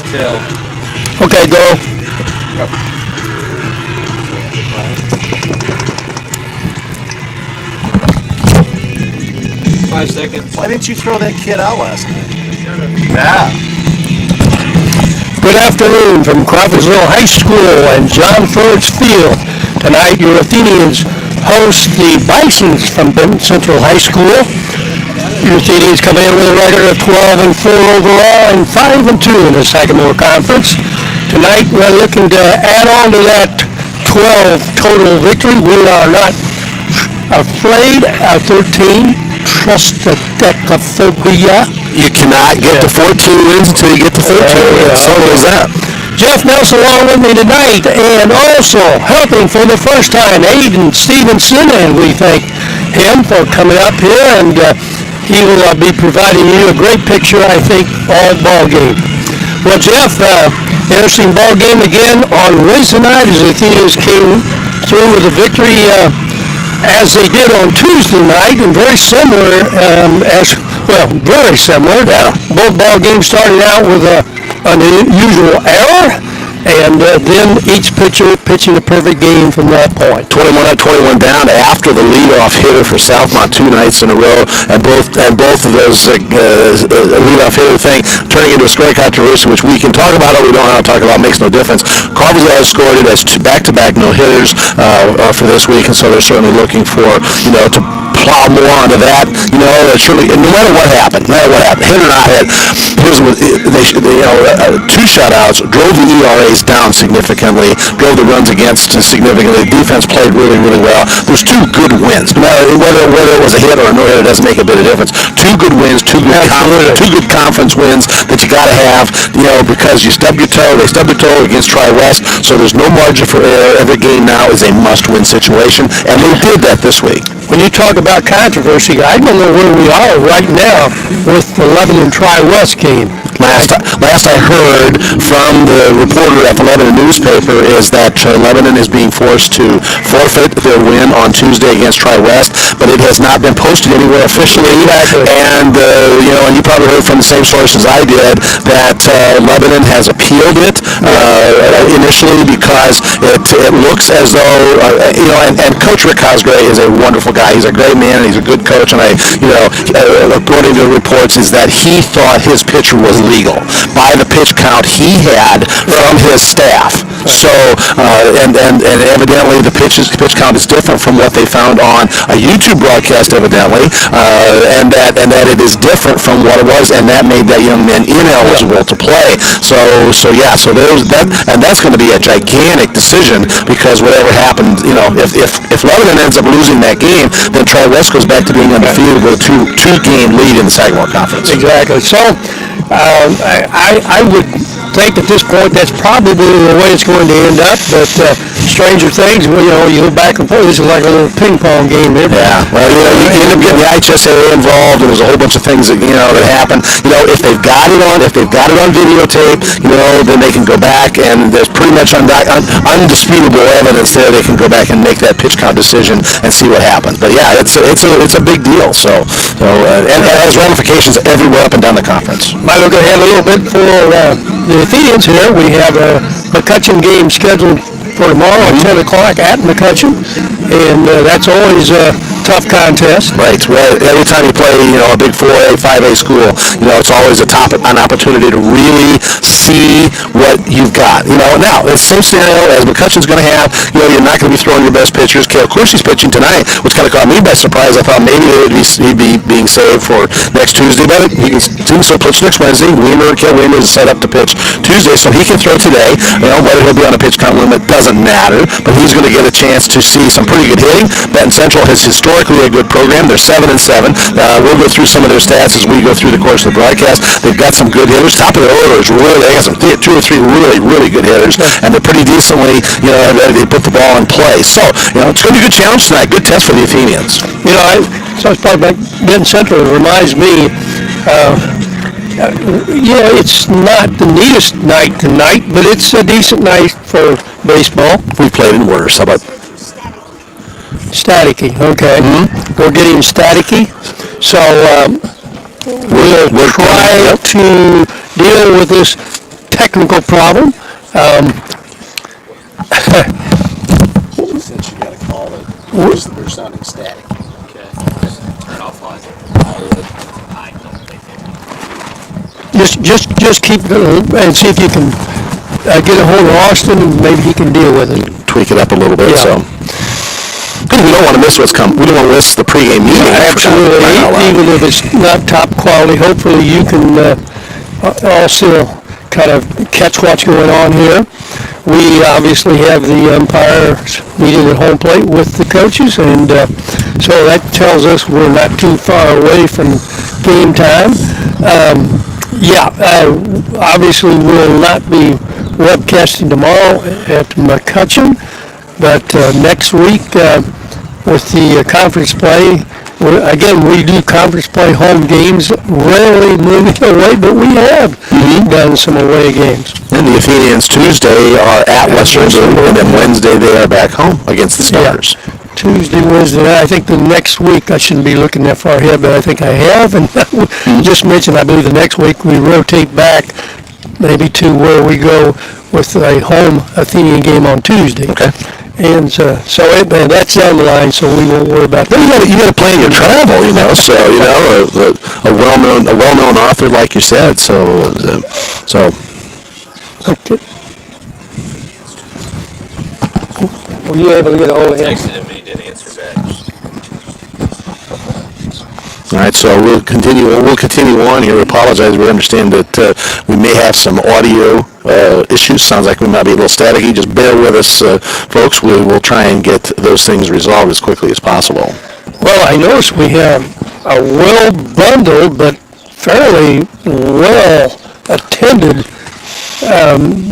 Okay, go. 5 seconds. Why didn't you throw that kid out last night? Yeah. Good afternoon from Crawforsville High School and John Ford's Field. Tonight, your Athenians host the Bisons from Benton Central High School. Your Athenians come in with a record of 12-4 overall and 5-2 in the Sagamore Conference. Tonight, we're looking to add on to that 12 total victory. We are not afraid of 13. Trust the decaphobia. You cannot get to 14 wins until you get to 13 wins. So is that. Jeff Nelson along with me tonight, and also helping for the first time, Aiden Stevenson, and we thank him for coming up here, and he will be providing you a great picture, I think, all ball game. Well, Jeff, interesting ball game again on Wednesday night as the Athenians came through with a victory as they did on Tuesday night, and very similar very similar. Both ball games started out with an unusual error, and then each pitcher pitching a perfect game from that point. 21 down after the leadoff hitter for Southmont 2 nights in a row, and both of those leadoff hitter thing turning into a scoring controversy, which we can talk about or we don't want to talk about, makes no difference. Crawforsville has scored it as back-to-back no-hitters for this week, and so they're certainly looking for, to plow more onto that. Surely, no matter what happened, hit or not hit, two shutouts drove the ERAs down significantly, drove the runs against significantly. Defense played really, really well. There's two good wins. No matter whether it was a hit or a no-hitter, doesn't make a bit of difference. Two good wins, two good conference wins that you got to have, because you stubbed your toe. They stubbed their toe against Tri-West, so there's no margin for error. Every game now is a must-win situation, and they did that this week. When you talk about controversy, I don't know where we are right now with the Lebanon Tri-West game. Last I heard from the reporter at the Lebanon newspaper is that Lebanon is being forced to forfeit their win on Tuesday against Tri-West, but it has not been posted anywhere officially. Exactly. And and you probably heard from the same sources I did that Lebanon has appealed it initially because it looks as though and Coach Rick Cosgray is a wonderful guy. He's a great man and he's a good coach. And according to the reports, is that he thought his pitcher was legal by the pitch count he had from his staff. So, and evidently the pitch count is different from what they found on a YouTube broadcast, evidently, and that it is different from what it was, and that made that young man ineligible to play. So there's that, and that's going to be a gigantic decision because whatever happened, if Lebanon ends up losing that game, then Tri-West goes back to being undefeated with a two-game lead in the Sagamore Conference. Exactly. So, I would think at this point that's probably the way it's going to end up, but stranger things, you go back and forth. This is like a little ping pong game here. Yeah, well, you end up getting the IHSA involved, and there's a whole bunch of things that happen. If they've got it on videotape, then they can go back, and there's pretty much undisputable evidence there. They can go back and make that pitch count decision and see what happens. But yeah, it's a big deal. And it has ramifications everywhere up and down the conference. Might look ahead a little bit for the Athenians here. We have a McCutcheon game scheduled for tomorrow at 10 o'clock at McCutcheon, and that's always a tough contest. Right. Well, every time you play, a big 4A, 5A school, it's always an opportunity to really see what you've got. Now, it's the same scenario as McCutcheon's going to have. You're not going to be throwing your best pitchers. Cale Coursey's pitching tonight, which kind of caught me by surprise. I thought maybe he'd be being saved for next Tuesday, but he can still pitch next Wednesday. Cale Weimer is set up to pitch Tuesday, so he can throw today. Whether he'll be on a pitch count limit doesn't matter, but he's going to get a chance to see some pretty good hitting. Benton Central has historically a good program. They're 7-7. We'll go through some of their stats as we go through the course of the broadcast. They've got some good hitters. Top of the order is they got some 2 or 3 really, really good hitters, and they're pretty decently, they put the ball in play. So, it's going to be a good challenge tonight. Good test for the Athenians. I was talking about Benton Central. It reminds me, it's not the neatest night tonight, but it's a decent night for baseball. We played in worse. How about staticky? Okay. Mm-hmm. We're getting staticky. So we'll try to deal with this technical problem. She said she got a call that they're sounding static. Okay. Turn off line. Just keep it and see if you can get a hold of Austin, and maybe he can deal with it. Tweak it up a little bit, Yeah. so. Because we don't want to miss what's coming. We don't want to miss the pregame meeting. Absolutely, even if it's not top quality, hopefully you can also kind of catch what's going on here. We obviously have the umpires meeting at home plate with the coaches, and so that tells us we're not too far away from game time. Obviously we'll not be webcasting tomorrow at McCutcheon, but next week with the conference play, again, we do conference play home games, rarely moving away, but we have done some away games. And the Athenians Tuesday are at Western Boone, and then Wednesday they are back home against the Starters. Yeah. Tuesday, Wednesday, I think the next week, I shouldn't be looking that far ahead, but I think I have, and just mentioned, I believe the next week we rotate back maybe to where we go with a home Athenian game on Tuesday. Okay. And that's down the line, so we won't worry about that. You got to plan your travel, So a well-known author, like you said. So. Okay. Were you able to get a hold of him? Texted him, he didn't answer back. All right, so we'll continue on here. We apologize. We understand that we may have some audio issues. Sounds like we might be a little staticky. Just bear with us, folks. We will try and get those things resolved as quickly as possible. Well, I noticed we have a well-bundled but fairly well-attended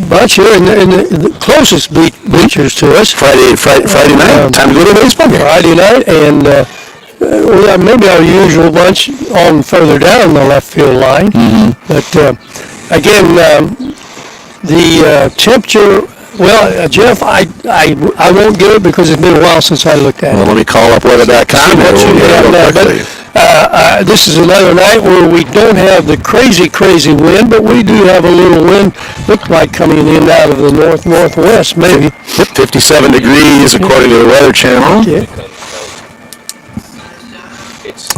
bunch here in the closest bleachers to us. Friday night, time to go to the baseball game. Friday night, and we have maybe our usual bunch on further down the left field line. But again, the temperature. Well, Jeff, I won't get it because it's been a while since I looked at it. Well, let me call up weather.com. This is another night where we don't have the crazy wind, but we do have a little wind, look like coming in out of the northwest, maybe. 57 degrees according to the Weather Channel. Yeah.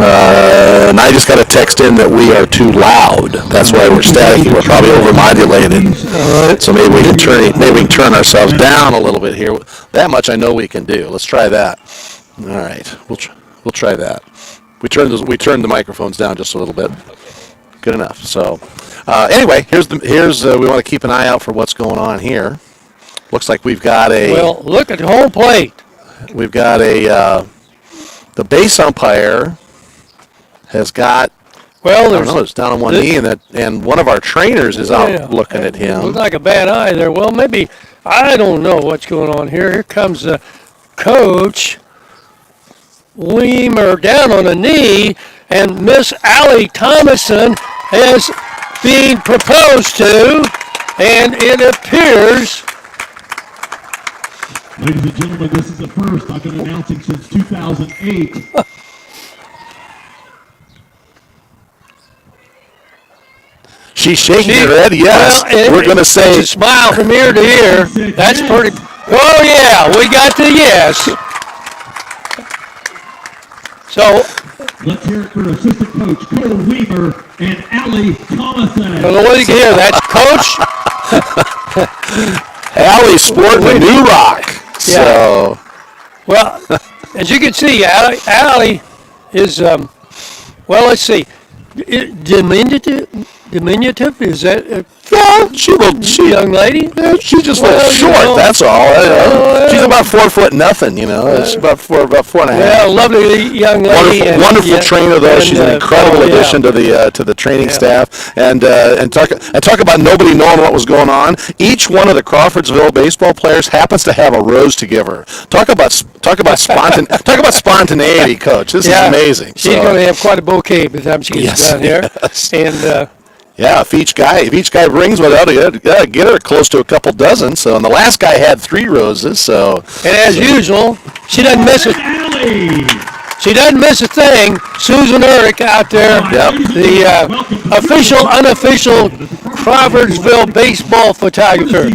And I just got a text in that we are too loud. That's why we're staticky. We're probably overmodulated. So maybe we can turn ourselves down a little bit here. That much I know we can do. Let's try that. All right, we'll try that. We turned the microphones down just a little bit. Good enough. So anyway, here's we want to keep an eye out for what's going on here. Looks like we've got a. Well, look at the home plate. We've got the base umpire has got. Well, it's down on one knee, and one of our trainers is out looking at him. Looks like a bad eye there. Well, maybe, I don't know what's going on here. Here comes Coach Weimer down on a knee, and Miss Allie Thomason is being proposed to, and it appears. Ladies and gentlemen, this is the first I've been announcing since 2008. She's shaking her head, yes. Well, we're going to say. It's a smile from ear to ear. That's pretty. Oh, yeah, we got the yes. So. Let's hear it for assistant coach Cole Weaver and Allie Thomason. Well, what do you hear? That's Coach. Allie's sporting a new rock. Yeah. So. Well, as you can see, Allie is, well, let's see. Diminutive? Is that She young lady? She's just a little short, that's all. She's about 4 foot nothing, She's about four and a half. Well, lovely young lady. Wonderful trainer, though. She's an incredible addition to the training staff. And talk about nobody knowing what was going on. Each one of the Crawforsville baseball players happens to have a rose to give her. Talk about spontaneity, Coach. This is amazing. She's going to have quite a bouquet by the time she gets down here. Yes. And if each guy brings one, get her close to a couple dozen. So, and the last guy had 3 roses. So, and as usual, she doesn't miss it. Allie. She doesn't miss a thing. Susan Urich out there, the official, unofficial Crawforsville baseball photographer.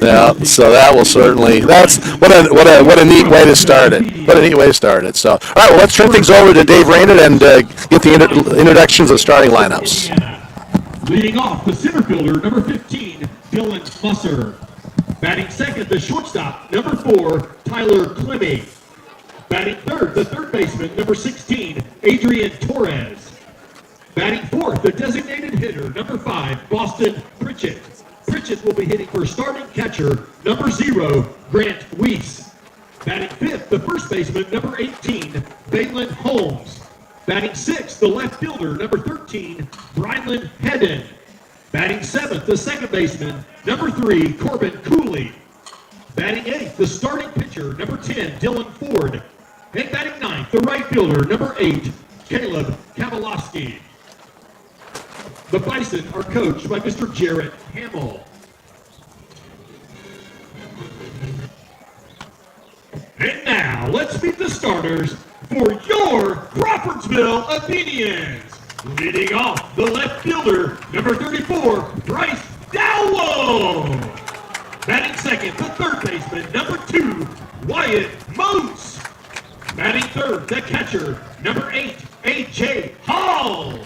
Yeah, so that will certainly, that's, what a neat way to start it. What a neat way to start it. So, all right, well, let's turn things over to Dave Raynard and get the introductions of starting lineups. Leading off, the center fielder, number 15, Dylan Musser. Batting second, the shortstop, number 4, Tyler Clemmy. Batting third, the third baseman, number 16, Adrian Torres. Batting fourth, the designated hitter, number 5, Boston Pritchett. Pritchett will be hitting for starting catcher, number 0, Grant Weiss. Batting fifth, the first baseman, number 18, Balin Holmes. Batting sixth, the left fielder, number 13, Brylan Hedden. Batting seventh, the second baseman, number 3, Corbin Cooley. Batting eighth, the starting pitcher, number 10, Dylan Ford. And batting ninth, the right fielder, number 8, Caleb Kavalowski. The Bison are coached by Mr. Jarrett Hamill. And now, let's meet the starters for your Crawforsville Athenians. Leading off, the left fielder, number 34, Bryce Dowell. Batting second, the third baseman, number 2, Wyatt Moats. Batting third, the catcher, number 8, A.J. Hall.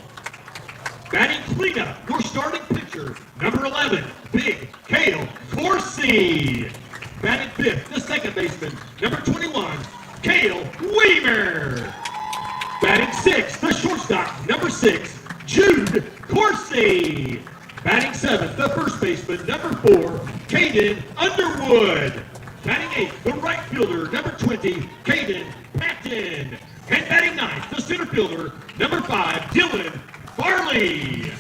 Batting cleanup, your starting pitcher, number 11, Big Cale Corsi. Batting fifth, the second baseman, number 21, Cale Weaver. Batting sixth, the shortstop, number 6, Jude Corsi. Batting seventh, the first baseman, number 4, Caden Underwood. Batting eighth, the right fielder, number 20, Caden Patton. And batting ninth, the center fielder, number 5, Dylan Farley.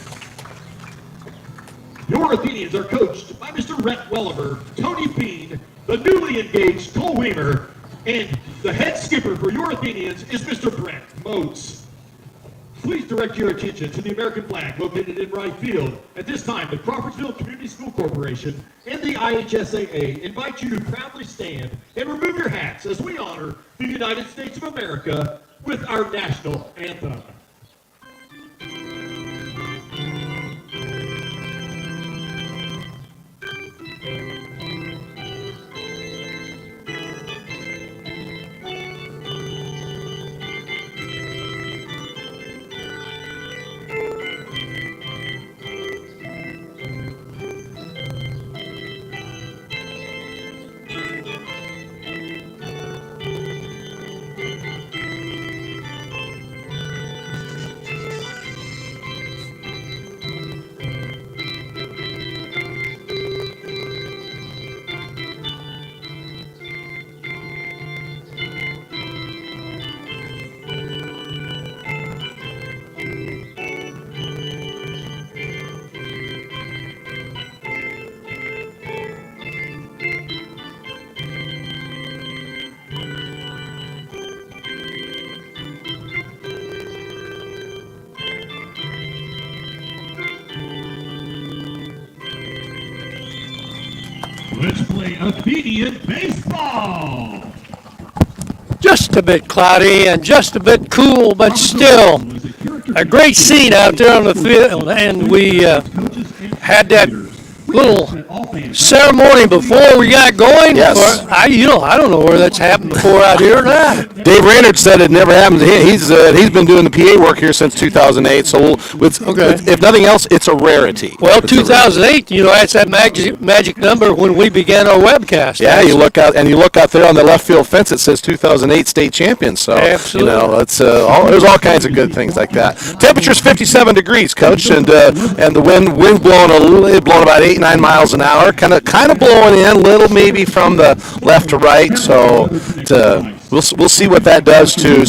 Your Athenians are coached by Mr. Rhett Welliver, Tony Bean, the newly engaged Cole Weimer, and the head skipper for your Athenians is Mr. Brett Moats. Please direct your attention to the American flag located in right field. At this time, the Crawforsville Community School Corporation and the IHSAA invite you to proudly stand and remove your hats as we honor the United States of America with our national anthem. Let's play Athenian baseball. Just a bit cloudy and just a bit cool, but still a great scene out there on the field. And we had that little ceremony before we got going. Yes. I don't know where that's happened before out here or not. Dave Raynard said it never happened to him. He's been doing the PA work here since 2008, so if nothing else, it's a rarity. Well, 2008, that's that magic number when we began our webcast. Yeah, you look out there on the left field fence. It says 2008 state champion. So absolutely, it's there's all kinds of good things like that. Temperature's 57 degrees, Coach, and the wind blowing about 8-9 miles an hour, kind of blowing in a little maybe from the left to right. So we'll see what that does to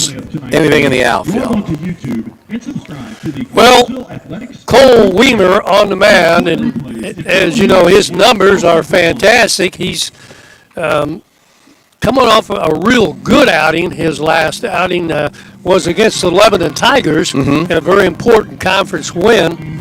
anything in the outfield. Well, Cole Weimer on the mound, and as you know, his numbers are fantastic. He's coming off a real good outing. His last outing was against the Lebanon Tigers in a very important conference win.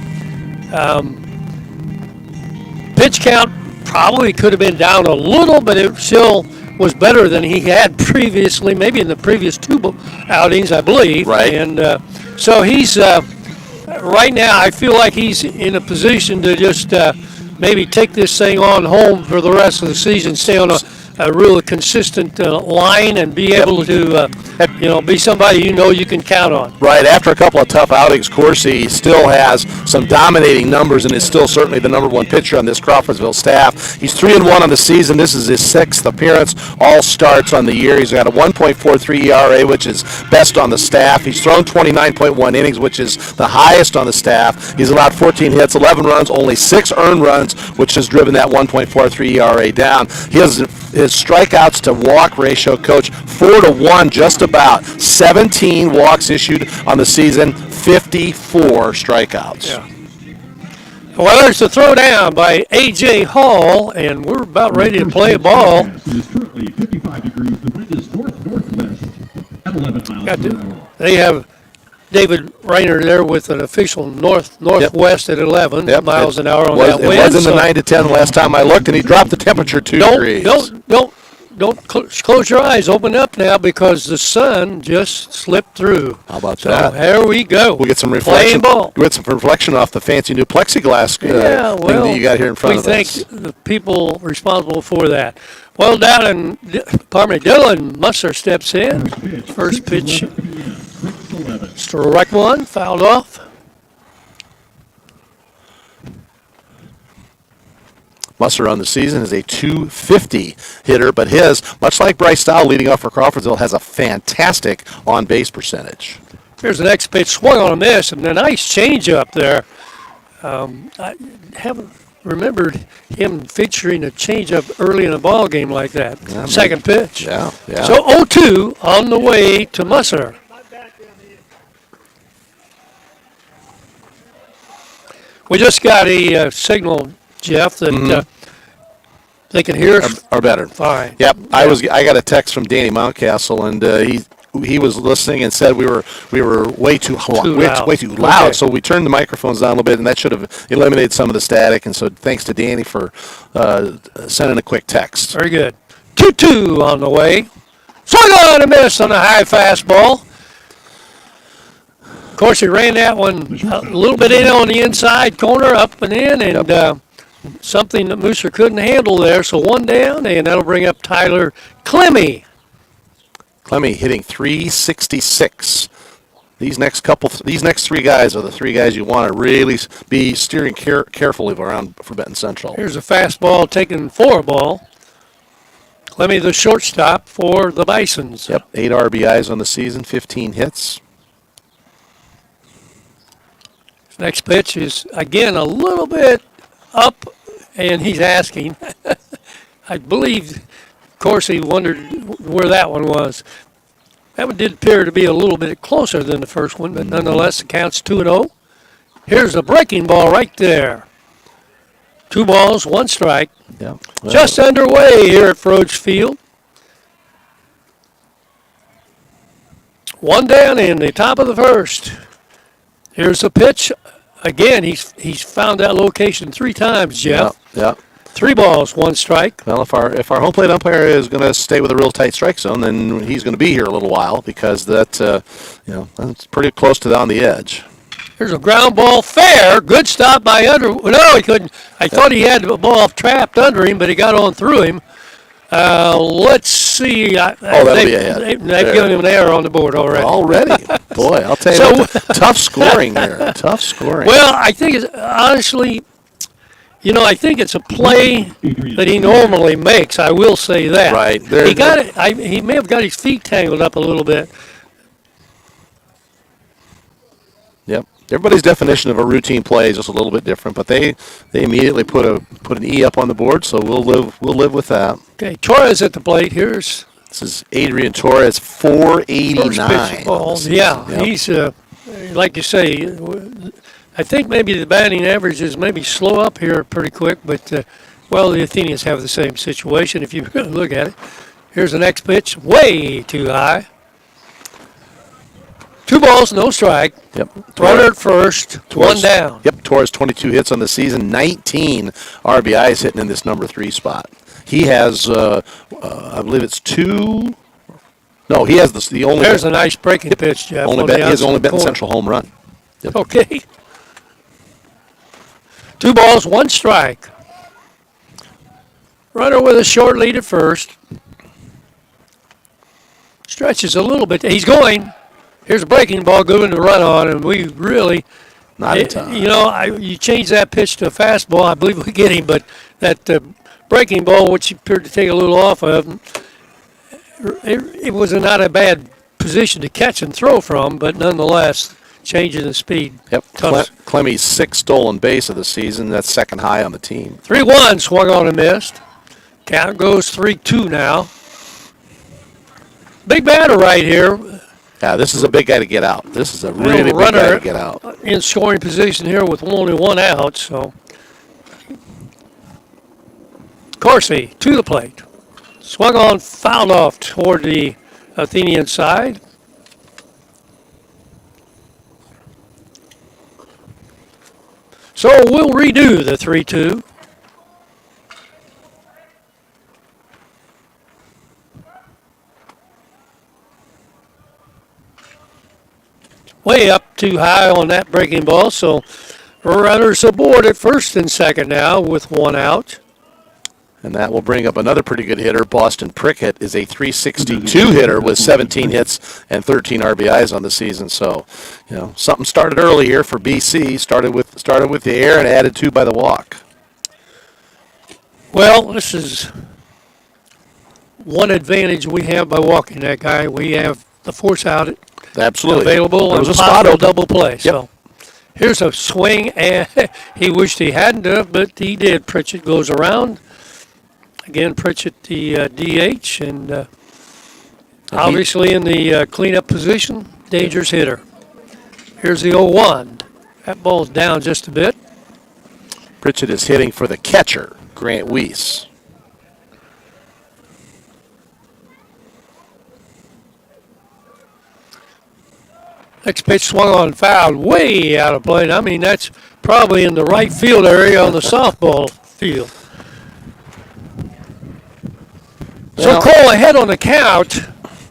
Pitch count probably could have been down a little, but it still was better than he had previously, maybe in the previous two outings, I believe. Right. And so he's right now. I feel like he's in a position to just maybe take this thing on home for the rest of the season, stay on a real consistent line, and be able to, be somebody you can count on. Right, after a couple of tough outings, Corsi still has some dominating numbers and is still certainly the number one pitcher on this Crawforsville staff. He's 3-1 on the season. This is his 6th appearance, all starts on the year. He's got a 1.43 ERA, which is best on the staff. He's thrown 29.1 innings, which is the highest on the staff. He's allowed 14 hits, 11 runs, only 6 earned runs, which has driven that 1.43 ERA down. He has his strikeouts to walk ratio, Coach, 4-1 just about. 17 walks issued on the season, 54 strikeouts. Yeah. Well, there's a throw down by A.J. Hall, and we're about ready to play a ball. It is currently 55 degrees. The wind is north-northwest at 11 miles per hour. They have David Rayner there with an official northwest at 11 miles an hour on that wind. It was in the 9 to 10 last time I looked, and he dropped the temperature 2 degrees. Don't close your eyes. Open up now, because the sun just slipped through. How about so that? Here we go. We'll get some reflection. Playing ball. We'll get some reflection off the fancy new plexiglass thing that you got here in front of us. We thank the people responsible for that. Well, Dylan Musser steps in. First pitch. Strike one, fouled off. Musser on the season is a .250 hitter, but his, much like Bryce Dow leading off for Crawforsville, has a fantastic on-base percentage. Here's the next pitch, swung on a miss, and a nice changeup there. I haven't remembered him featuring a changeup early in a ball game like that. Second pitch. Yeah. So 0-2 on the way to Musser. We just got a signal, Jeff, that they can hear us. Or better. Fine. Yep. I got a text from Danny Mountcastle, and he was listening and said we were way too loud. Way too loud. Okay. So we turned the microphones down a little bit, and that should have eliminated some of the static. And so thanks to Danny for sending a quick text. Very good. 2-2 on the way. Swung on a miss on a high fastball. Of course, he ran that one a little bit in on the inside corner, up and in, and something that Mooser couldn't handle there. So one down, and that'll bring up Tyler Clemmy. Clemmy hitting .366. These next 3 guys are the 3 guys you want to really be steering carefully around for Benton Central. Here's a fastball taken for a ball. Clemmy, the shortstop for the Bisons. Yep, 8 RBIs on the season, 15 hits. Next pitch is, again, a little bit up, and he's asking. I believe, of course, he wondered where that one was. That one did appear to be a little bit closer than the first one, but nonetheless, it counts 2-0. Here's the breaking ball right there. 2 balls, 1 strike. Yeah. Well, just underway here at Froge Field. 1 down in the top of the first. Here's the pitch. Again, he's found that location 3 times, Jeff. Yeah. 3 balls, 1 strike. Well, if our home plate umpire is going to stay with a real tight strike zone, then he's going to be here a little while, because that's pretty close to on the edge. Here's a ground ball, fair. Good stop by No, he couldn't. I thought he had the ball trapped under him, but he got on through him. Let's see. That'll be a hit. They've given him an error on the board already. Boy, I'll tell you, tough scoring there. Tough scoring. Well, I think it's honestly, I think it's a play that he normally makes. I will say that. Right. He got it. He may have got his feet tangled up a little bit. Yep. Everybody's definition of a routine play is just a little bit different, but they immediately put an E up on the board, so we'll live with that. Okay, Torres at the plate. This is Adrian Torres, 489. Ball. Yeah, he's like you say. I think maybe the batting average is maybe slow up here pretty quick, but the Athenians have the same situation if you really look at it. Here's the next pitch, way too high. 2 balls, no strike. Yep. Runner at first, Torres, 1 down. Yep, Torres 22 hits on the season, 19 RBIs hitting in this number 3 spot. He has, I believe it's 2. No, he has the only. There's a nice breaking pitch, Jeff. His only Benton Central home run. Yep. Okay. 2 balls, 1 strike. Runner with a short lead at first. Stretches a little bit. He's going. Here's a breaking ball, good one to run on, and we really. Not in time. You know, you change that pitch to a fastball, I believe we get him, but that breaking ball, which he appeared to take a little off of, it was not a bad position to catch and throw from, but nonetheless, changing the speed. Yep. Clemmy's 6th stolen base of the season. That's second high on the team. 3-1, swung on and missed. Count goes 3-2 now. Big batter right here. Yeah, this is a big guy to get out. This is a really big guy to get out. In scoring position here with only 1 out, so. Corsi to the plate. Swung on, fouled off toward the Athenian side. So we'll redo the 3-2. Way up too high on that breaking ball, so runners aboard at first and second now with 1 out. And that will bring up another pretty good hitter. Boston Prickett is a 362 hitter with 17 hits and 13 RBIs on the season. So, you know, something started early here for BC. Started with the air and added 2 by the walk. Well, this is one advantage we have by walking that guy. We have the force out Absolutely available there was and a spot possible open. double play. Yep. So here's a swing, and he wished he hadn't have, but he did. Pritchett goes around. Again, Pritchett the DH, and obviously in the cleanup position, dangerous hitter. Here's the 0-1. That ball's down just a bit. Pritchett is hitting for the catcher, Grant Weiss. Next pitch swung on, fouled, way out of play. I mean, that's probably in the right field area on the softball field. So Cole ahead on the count.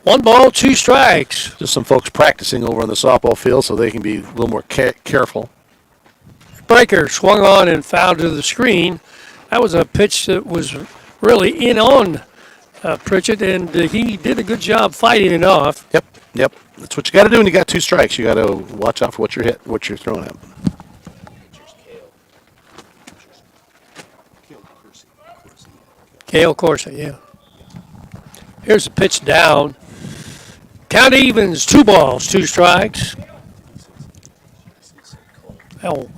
1 ball, 2 strikes. Just some folks practicing over on the softball field so they can be a little more careful. Breaker swung on and fouled to the screen. That was a pitch that was really in on Pritchett, and he did a good job fighting it off. Yep. That's what you got to do when you got 2 strikes. You got to watch out for what you're throwing at. Cale Corsi, yeah. Here's the pitch down. Count evens, 2 balls, 2 strikes. Oh.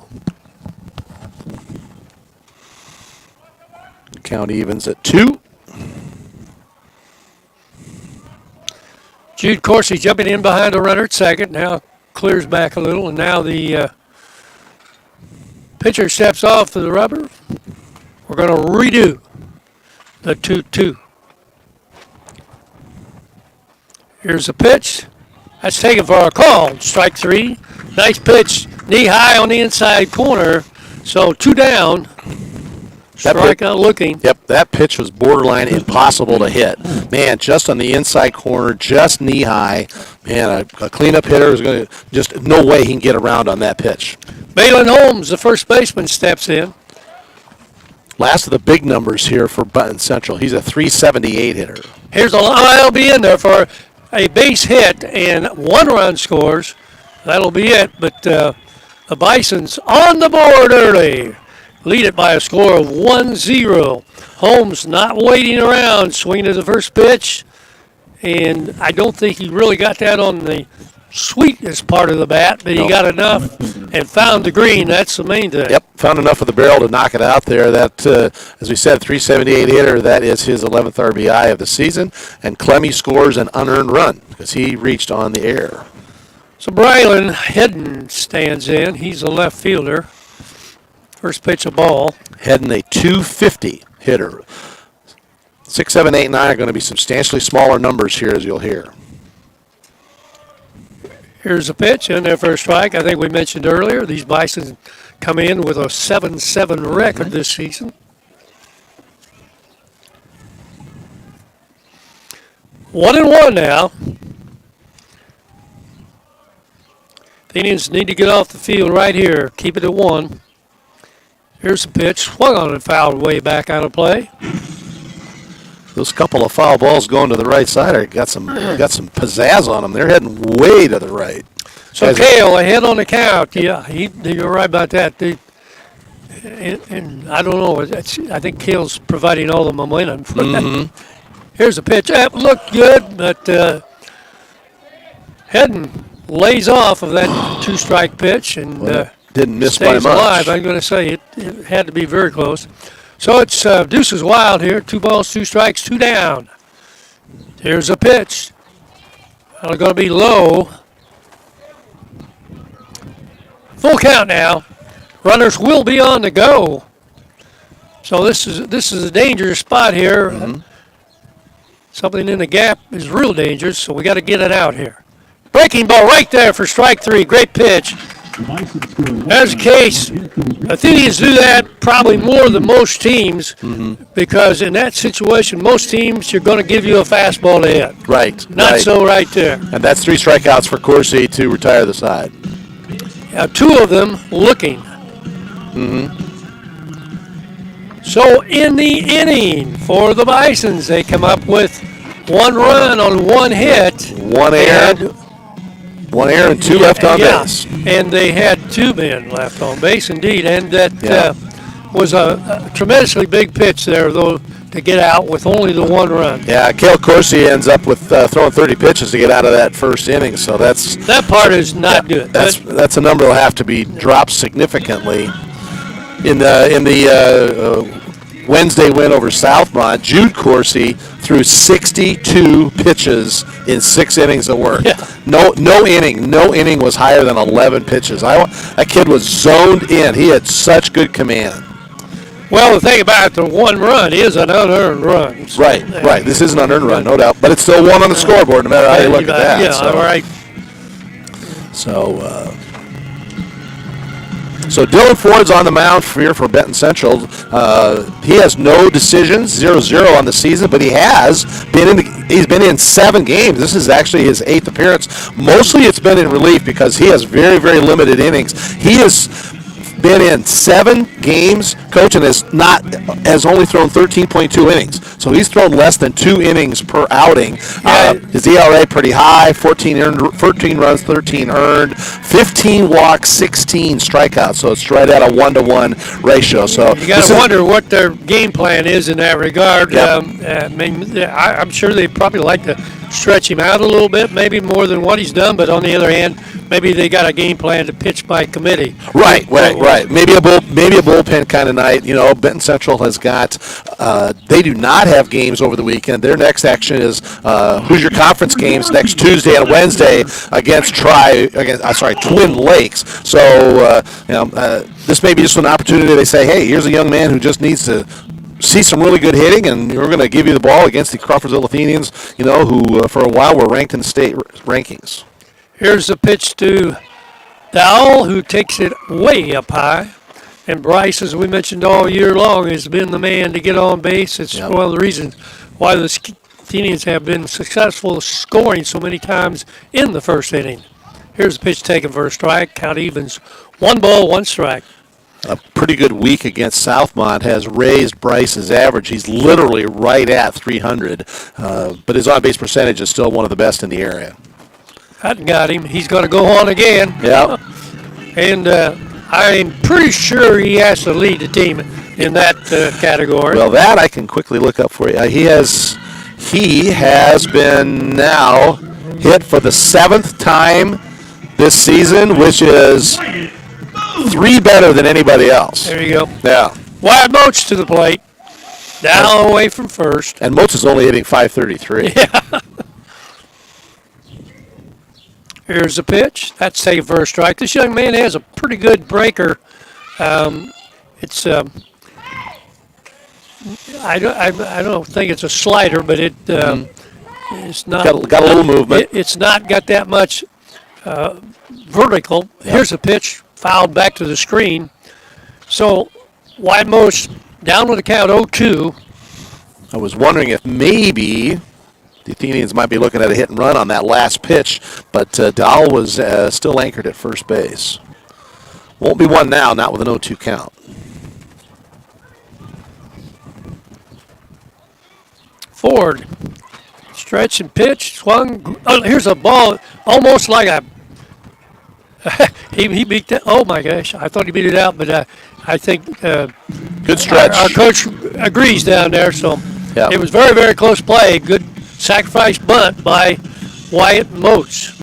Count evens at 2. Jude Corsi jumping in behind the runner at second. Now clears back a little, and now the pitcher steps off to the rubber. We're going to redo the 2-2. Here's the pitch. That's taken for a call. Strike 3. Nice pitch, knee high on the inside corner. So 2 down. Strike out looking. Yep, that pitch was borderline impossible to hit. Man, just on the inside corner, just knee high. Man, a cleanup hitter is going to just no way he can get around on that pitch. Balin Holmes, the first baseman, steps in. Last of the big numbers here for Benton Central. He's a 378 hitter. Here's a I'll be in there for a base hit and 1 run scores. That'll be it. But the Bison's on the board early. Lead it by a score of 1-0. Holmes not waiting around, swinging to the first pitch. And I don't think he really got that on the sweetest part of the bat, but he got enough and found the green. That's the main thing. Yep, found enough of the barrel to knock it out there. That, as we said, 378 hitter. That is his 11th RBI of the season. And Clemmy scores an unearned run because he reached on the air. So Brylan Hedden stands in. He's a left fielder. First pitch, a ball. Heading a 250 hitter. 6, 7, 8, 9 are going to be substantially smaller numbers here, as you'll hear. Here's a pitch in there for a strike. I think we mentioned earlier, these Bison come in with a 7-7 record this season. 1-1 now. The Indians need to get off the field right here. Keep it at 1. Here's the pitch. Swung on and fouled way back out of play. Those couple of foul balls going to the right side are got some pizzazz on them. They're heading way to the right. So Cale ahead on the count. Yeah, you're right about that. And I don't know. I think Cale's providing all the momentum for that. Here's a pitch. That looked good, but Hedden lays off of that 2-strike pitch and didn't miss by stays much. alive. I'm going to say it had to be very close. So it's Deuces Wild here. 2 balls, 2 strikes, 2 down. Here's a pitch. It's going to be low. Full count now. Runners will be on the go. So this is a dangerous spot here. Something in the gap is real dangerous, so we got to get it out here. Breaking ball right there for strike 3. Great pitch. As a case, Athenians do that probably more than most teams because in that situation, most teams, you're going to give you a fastball to hit. Right. Not so right there. And that's 3 strikeouts for Corsi to retire the side. 2 of them looking. So in the inning for the Bisons, they come up with 1 run on 1 hit. 1 error. 1 error and 2 left on base. And they had 2 men left on base, indeed. And that was a tremendously big pitch there, though, to get out with only the 1 run. Yeah, Cale Corsi ends up with throwing 30 pitches to get out of that first inning. So that part is not good. That's a number that'll have to be dropped significantly. In the Wednesday win over Southmont, Jude Corsi threw 62 pitches in 6 innings of work. Yeah. No inning was higher than 11 pitches. That kid was zoned in. He had such good command. Well, the thing about the 1 run is an unearned run. So Right. This is an unearned run, no doubt. But it's still 1 on the scoreboard, no matter how you look at that. Yeah, all right. So Dylan Ford's on the mound here for Benton Central. He has no decisions, 0-0 on the season, but he's been in 7 games. This is actually his 8th appearance. Mostly it's been in relief because he has very, very limited innings. He has been in 7 games, Coach, and has only thrown 13.2 innings. So he's thrown less than 2 innings per outing. His ERA pretty high, 14 runs, 13 earned, 15 walks, 16 strikeouts. So it's right at a 1-to-1 ratio. So you got to wonder what their game plan is in that regard. Yep. I'm sure they probably like to stretch him out a little bit, maybe more than what he's done. But on the other hand, maybe they got a game plan to pitch by committee. Right. Maybe a bullpen kind of night. You know, Benton Central has got. They do not have games over the weekend. Their next action is Hoosier Conference games next Tuesday and Wednesday against Twin Lakes. So this may be just an opportunity. They say, hey, here's a young man who just needs to see some really good hitting, and we're going to give you the ball against the Crawforsville Athenians. Who for a while were ranked in the state rankings. Here's a pitch to Dowell, who takes it way up high. And Bryce, as we mentioned all year long, has been the man to get on base. It's one of the reasons why the Athenians have been successful scoring so many times in the first inning. Here's a pitch taken for a strike. Count evens. 1 ball, 1 strike. A pretty good week against Southmont has raised Bryce's average. He's literally right at 300, but his on-base percentage is still one of the best in the area. That got him. He's going to go on again. Yeah. And I'm pretty sure he has to lead the team in that category. Well, that I can quickly look up for you. He has been now hit for the 7th time this season, which is 3 better than anybody else. There you go. Yeah. Wide Moats to the plate. Down away from first. And Moats is only hitting .533. Yeah. Here's the pitch. That's taken for a strike. This young man has a pretty good breaker. It's I don't think it's a slider, but it's not got a little movement. It's not got that much vertical. Yep. Here's a pitch fouled back to the screen. So Wide Moats down with the count 0-2. I was wondering if maybe The Athenians might be looking at a hit and run on that last pitch, but Dahl was still anchored at first base. Won't be one now, not with an 0-2 count. Ford, stretch and pitch, swung. Oh, here's a ball, almost like a. he beat that. Oh my gosh! I thought he beat it out, but I think Good stretch. Our coach agrees down there. So Yep. it was very, very close play. Good sacrifice bunt by Wyatt Moats.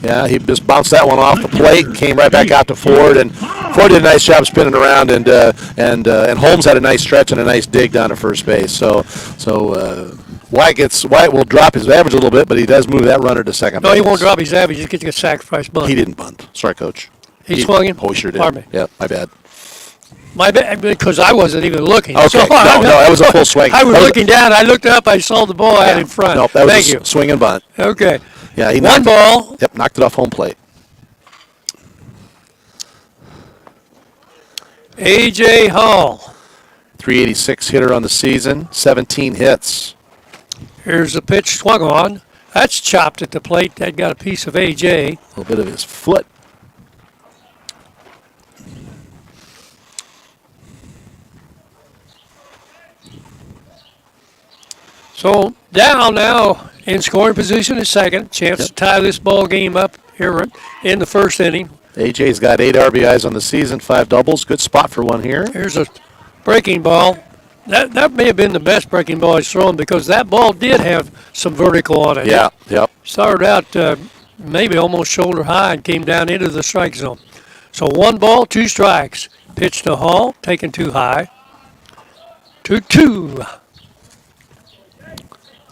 Yeah, he just bounced that one off the plate, came right back out to Ford, and Ford did a nice job spinning around, and Holmes had a nice stretch and a nice dig down to first base. So Wyatt will drop his average a little bit, but he does move that runner to second base. No, he won't drop his average. He gets a sacrifice bunt. He didn't bunt. Sorry, Coach. He swung him? Oh, he sure did. Pardon me. Yeah, my bad. My bad, because I wasn't even looking. Okay, So no, that was a full swing. I was looking down. I looked up. I saw the ball out in front. No, that was Thank a you. swing and bunt. Okay. Yeah, he One knocked ball. Yep, knocked it off home plate. A.J. Hall. 386 hitter on the season, 17 hits. Here's the pitch swung on. That's chopped at the plate. That got a piece of A.J. A little bit of his foot. So down now in scoring position is second. Chance to tie this ball game up here in the first inning. AJ's got 8 RBIs on the season, 5 doubles. Good spot for one here. Here's a breaking ball. That may have been the best breaking ball he's thrown because that ball did have some vertical on it. Yeah, yep. Started out maybe almost shoulder high and came down into the strike zone. So 1 ball, 2 strikes. Pitch to Hall, taken too high. 2-2.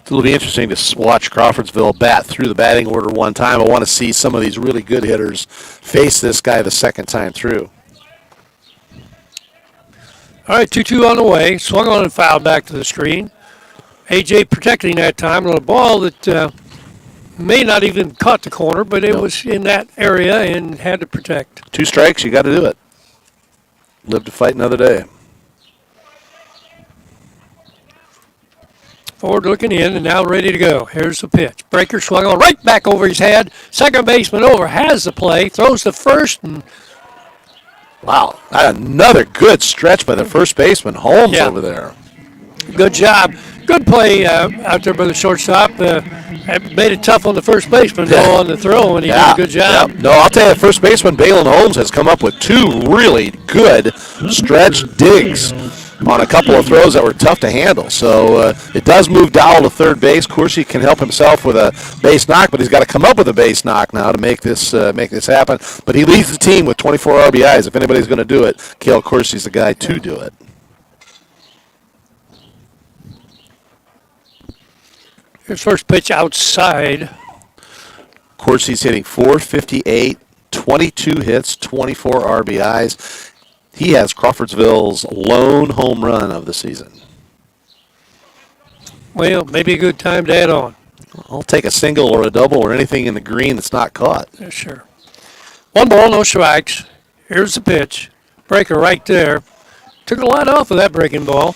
It'll be interesting to watch Crawforsville bat through the batting order one time. I want to see some of these really good hitters face this guy the second time through. All right, 2-2 on the way. Swung on and fouled back to the screen. A.J. protecting that time on a ball that may not even caught the corner, but it was in that area and had to protect. 2 strikes, you got to do it. Live to fight another day. Ford looking in and now ready to go. Here's the pitch. Breaker swung on right back over his head. Second baseman over, has the play, throws the first, and Wow, another good stretch by the first baseman, Holmes over there. good job. Good play out there by the shortstop. Made it tough on the first baseman though on the throw, and he did a good job. No, I'll tell you, first baseman Balin Holmes has come up with 2 really good stretch digs on a couple of throws that were tough to handle. So it does move Dowell to third base. Of course, he can help himself with a base knock, but he's got to come up with a base knock now to make this happen. But he leads the team with 24 RBIs. If anybody's going to do it, Cale Coursey's the guy to do it. His first pitch outside. Coursey's hitting .458, 22 hits, 24 RBIs. He has Crawfordsville's lone home run of the season. Well, maybe a good time to add on. I'll take a single or a double or anything in the green that's not caught. Yeah, sure. 1 ball, no strikes. Here's the pitch. Breaker right there. Took a lot off of that breaking ball.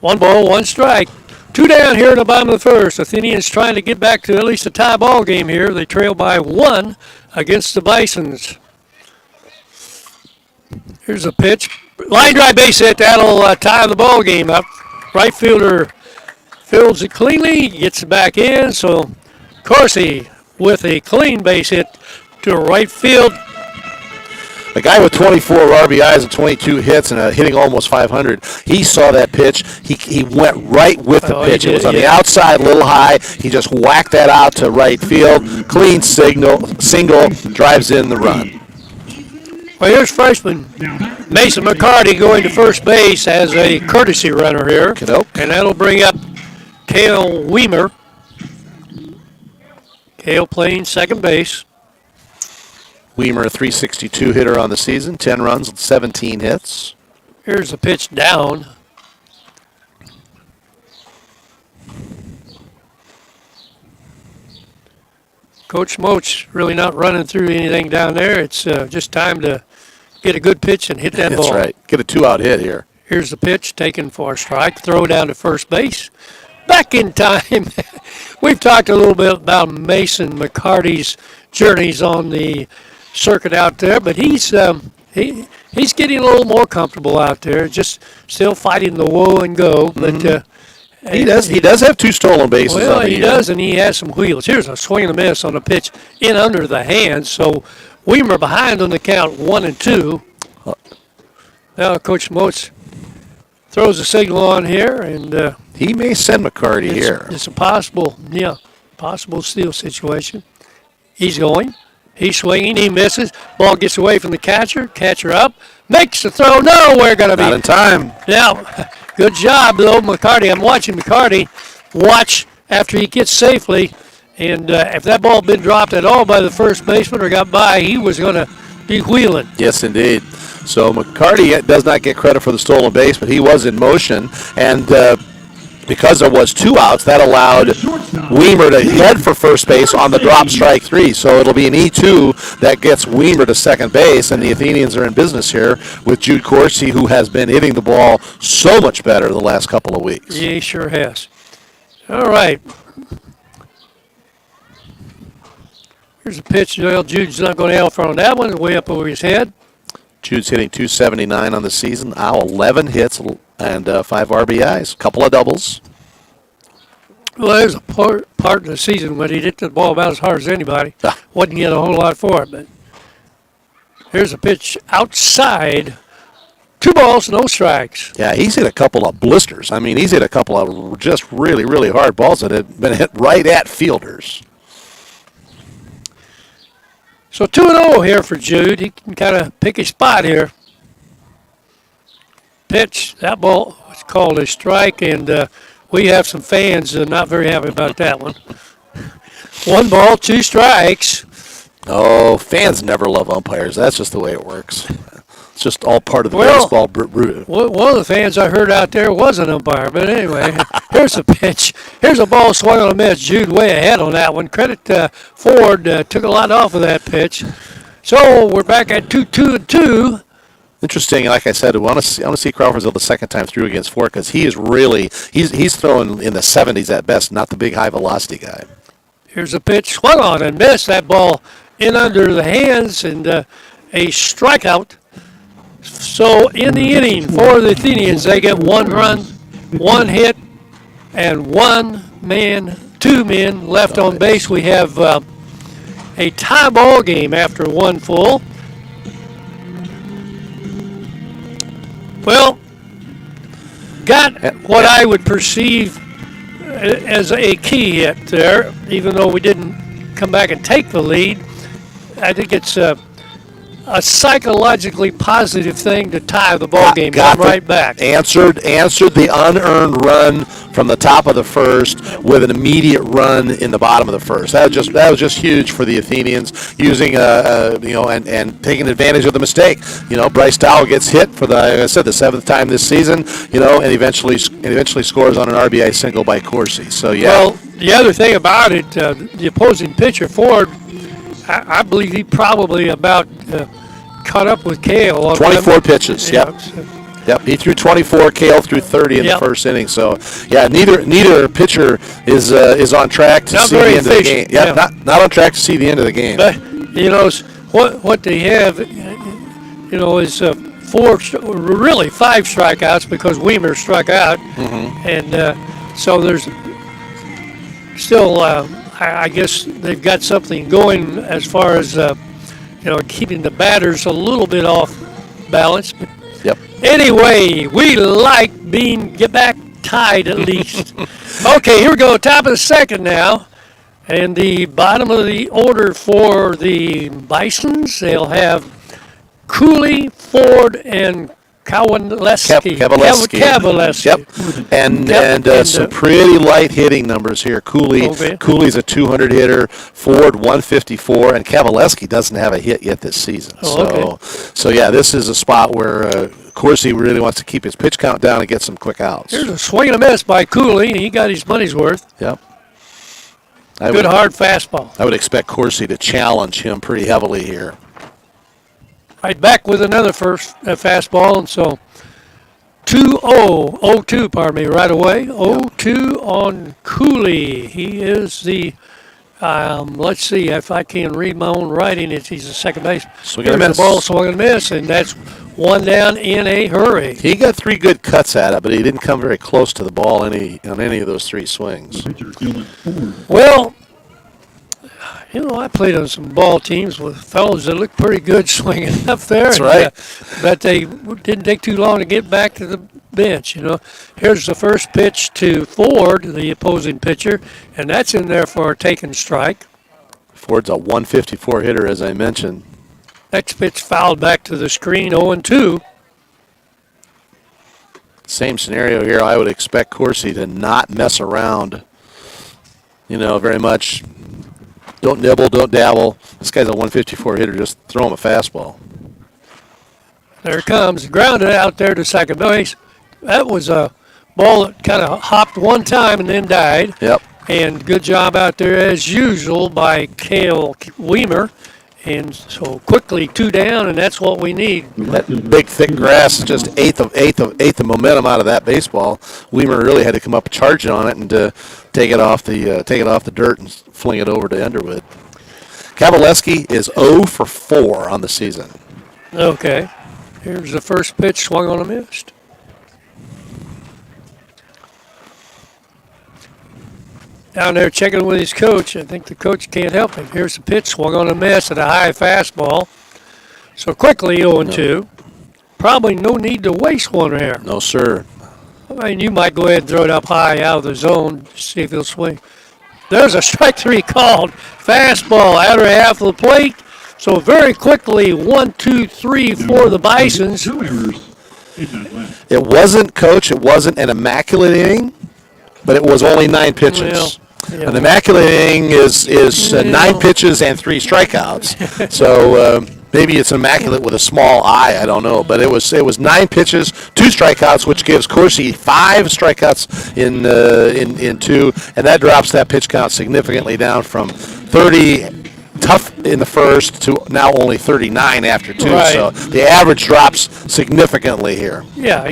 1 ball, 1 strike. 2 down here in the bottom of the first. Athenians trying to get back to at least a tie ball game here. They trail by 1 against the Bisons. Here's a pitch. Line drive base hit. That'll tie the ball game up. Right fielder fields it cleanly, gets it back in. So Coursey with a clean base hit to right field. A guy with 24 RBIs and 22 hits and hitting almost 500, he saw that pitch. He went right with the pitch. It was on the outside, a little high. He just whacked that out to right field. Clean single, drives in the run. Well, here's freshman Mason McCarty going to first base as a courtesy runner here. And that'll bring up Cale Weimer. Cale playing second base. Weimer, a .362 hitter on the season, 10 runs, 17 hits. Here's the pitch down. Coach Moach really not running through anything down there. It's just time to get a good pitch and hit that ball. That's right. Get a 2-out hit here. Here's the pitch taken for a strike. Throw down to first base. back in time. We've talked a little bit about Mason McCarty's journeys on the circuit out there, but he's getting a little more comfortable out there, just still fighting the woe and go. But He does have 2 stolen bases. well, on the he year. does, and he has some wheels. Here's a swing and a miss on a pitch in under the hands. So Weimer behind on the count 1-2. Now Coach Moats throws a signal on here, and He may send McCarty here. it's a possible steal situation. He's going. He's swinging. He misses. Ball gets away from the catcher. Catcher up. Makes the throw. Nowhere going to be. Not in time. Now, good job, though, McCarty. I'm watching McCarty watch after he gets safely. And if that ball had been dropped at all by the first baseman or got by, he was going to be wheeling. Yes, indeed. So McCarty does not get credit for the stolen base, but he was in motion. And because there was 2 outs, that allowed Weimer to head for first base on the drop strike 3. So it'll be an E2 that gets Weimer to second base, and the Athenians are in business here with Jude Corsi, who has been hitting the ball so much better the last couple of weeks. Yeah, he sure has. All right. Here's a pitch. Well, Jude's not going to alpha on that one. Way up over his head. Jude's hitting .279 on the season. Now 11 hits and 5 RBIs. Couple of doubles. Well, there's a part of the season when he hit the ball about as hard as anybody. Ah. Wasn't getting a whole lot for it, but here's a pitch outside. 2 balls, no strikes. Yeah, he's hit a couple of blisters. I mean, he's hit a couple of just really, really hard balls that have been hit right at fielders. So 2-0 here for Jude. He can kind of pick his spot here. Pitch. That ball was called a strike, and we have some fans not very happy about that one. 1 ball, 2 strikes. Oh, fans never love umpires. That's just the way it works. It's just all part of the Well, baseball route. One of the fans I heard out there was an umpire, but anyway, here's a pitch. Here's a ball swung on a miss. Jude way ahead on that one. Credit Ford took a lot off of that pitch. So we're back at 2-2. Interesting. Like I said, I want to see Crawforsville the second time through against Ford because he is really he's throwing in the 70s at best, not the big high velocity guy. Here's a pitch swung on and missed. That ball in under the hands and a strikeout. So in the inning for the Athenians, they get 1 run, 1 hit, and 2 men left on base. We have a tie ball game after 1 full. Well, got what I would perceive as a key hit there, even though we didn't come back and take the lead. I think it's a psychologically positive thing to tie the ball game. Come right back. Answered the unearned run from the top of the first with an immediate run in the bottom of the first. That was just huge for the Athenians using and taking advantage of the mistake. Bryce Dowell gets hit for the 7th time this season. And eventually scores on an RBI single by Corsi. So yeah. Well, the other thing about it, the opposing pitcher Ford, I believe he probably about caught up with Kale. 24 pitches. Yeah. Yep. He threw 24. Kale threw 30 in the first inning. So yeah, neither pitcher is on track to see the end of the game. Yeah, not on track to see the end of the game. But what they have, is 5 strikeouts because Weimer struck out, and so there's still. I guess they've got something going as far as keeping the batters a little bit off balance. But yep. Anyway, we like get back tied at least. Okay, here we go. Top of the second now, and the bottom of the order for the Bisons. They'll have Cooley, Ford, and Kowaleski. Yep. And some pretty light hitting numbers here. Cooley's a 200 hitter, Ford 154, and Kowaleski doesn't have a hit yet this season. So yeah, this is a spot where Corsi really wants to keep his pitch count down and get some quick outs. Here's a swing and a miss by Cooley. He got his money's worth. Yep. Good hard fastball. I would expect Corsi to challenge him pretty heavily here. Right back with another first fastball, and so 0-2, pardon me, right away. 0-2 on Cooley. He is the, let's see if I can read my own writing. He's the second base. Swing and a Here's miss. the ball, swing and a miss, and that's one down in a hurry. He got 3 good cuts at it, but he didn't come very close to the ball on any of those 3 swings. Well, I played on some ball teams with fellows that looked pretty good swinging up there. That's right. But they didn't take too long to get back to the bench, Here's the first pitch to Ford, the opposing pitcher, and that's in there for a taken strike. Ford's a 154 hitter, as I mentioned. Next pitch fouled back to the screen, 0-2. Same scenario here. I would expect Corsi to not mess around, very much. Don't nibble, don't dabble. This guy's a 154 hitter. Just throw him a fastball. There it comes. Grounded out there to second base. That was a ball that kind of hopped one time and then died. Yep. And good job out there, as usual, by Cale Weimer. And so quickly 2 down, and that's what we need. That big, thick grass just ate the momentum out of that baseball. Weimer really had to come up charging on it and take it off the dirt and fling it over to Underwood. Kavaleski is 0 for 4 on the season. Okay. Here's the first pitch, swung on a missed. Down there checking with his coach. I think the coach can't help him. Here's the pitch, swung on a miss at a high fastball. So quickly 0-2. Probably no need to waste one here. No, sir. I mean, you might go ahead and throw it up high out of the zone, see if he'll swing. There's a strike 3 called. Fastball, outer half of the plate. So very quickly, 1, 2, 3 for the Bisons. It wasn't an immaculate inning, but it was only 9 pitches. Well, yeah. An immaculate inning is 9 pitches and 3 strikeouts. So maybe it's immaculate with a small I. I don't know, but it was 9 pitches, 2 strikeouts, which gives Corsi 5 strikeouts in 2, and that drops that pitch count significantly down from 30 tough in the first to now only 39 after 2. Right. So the average drops significantly here. Yeah,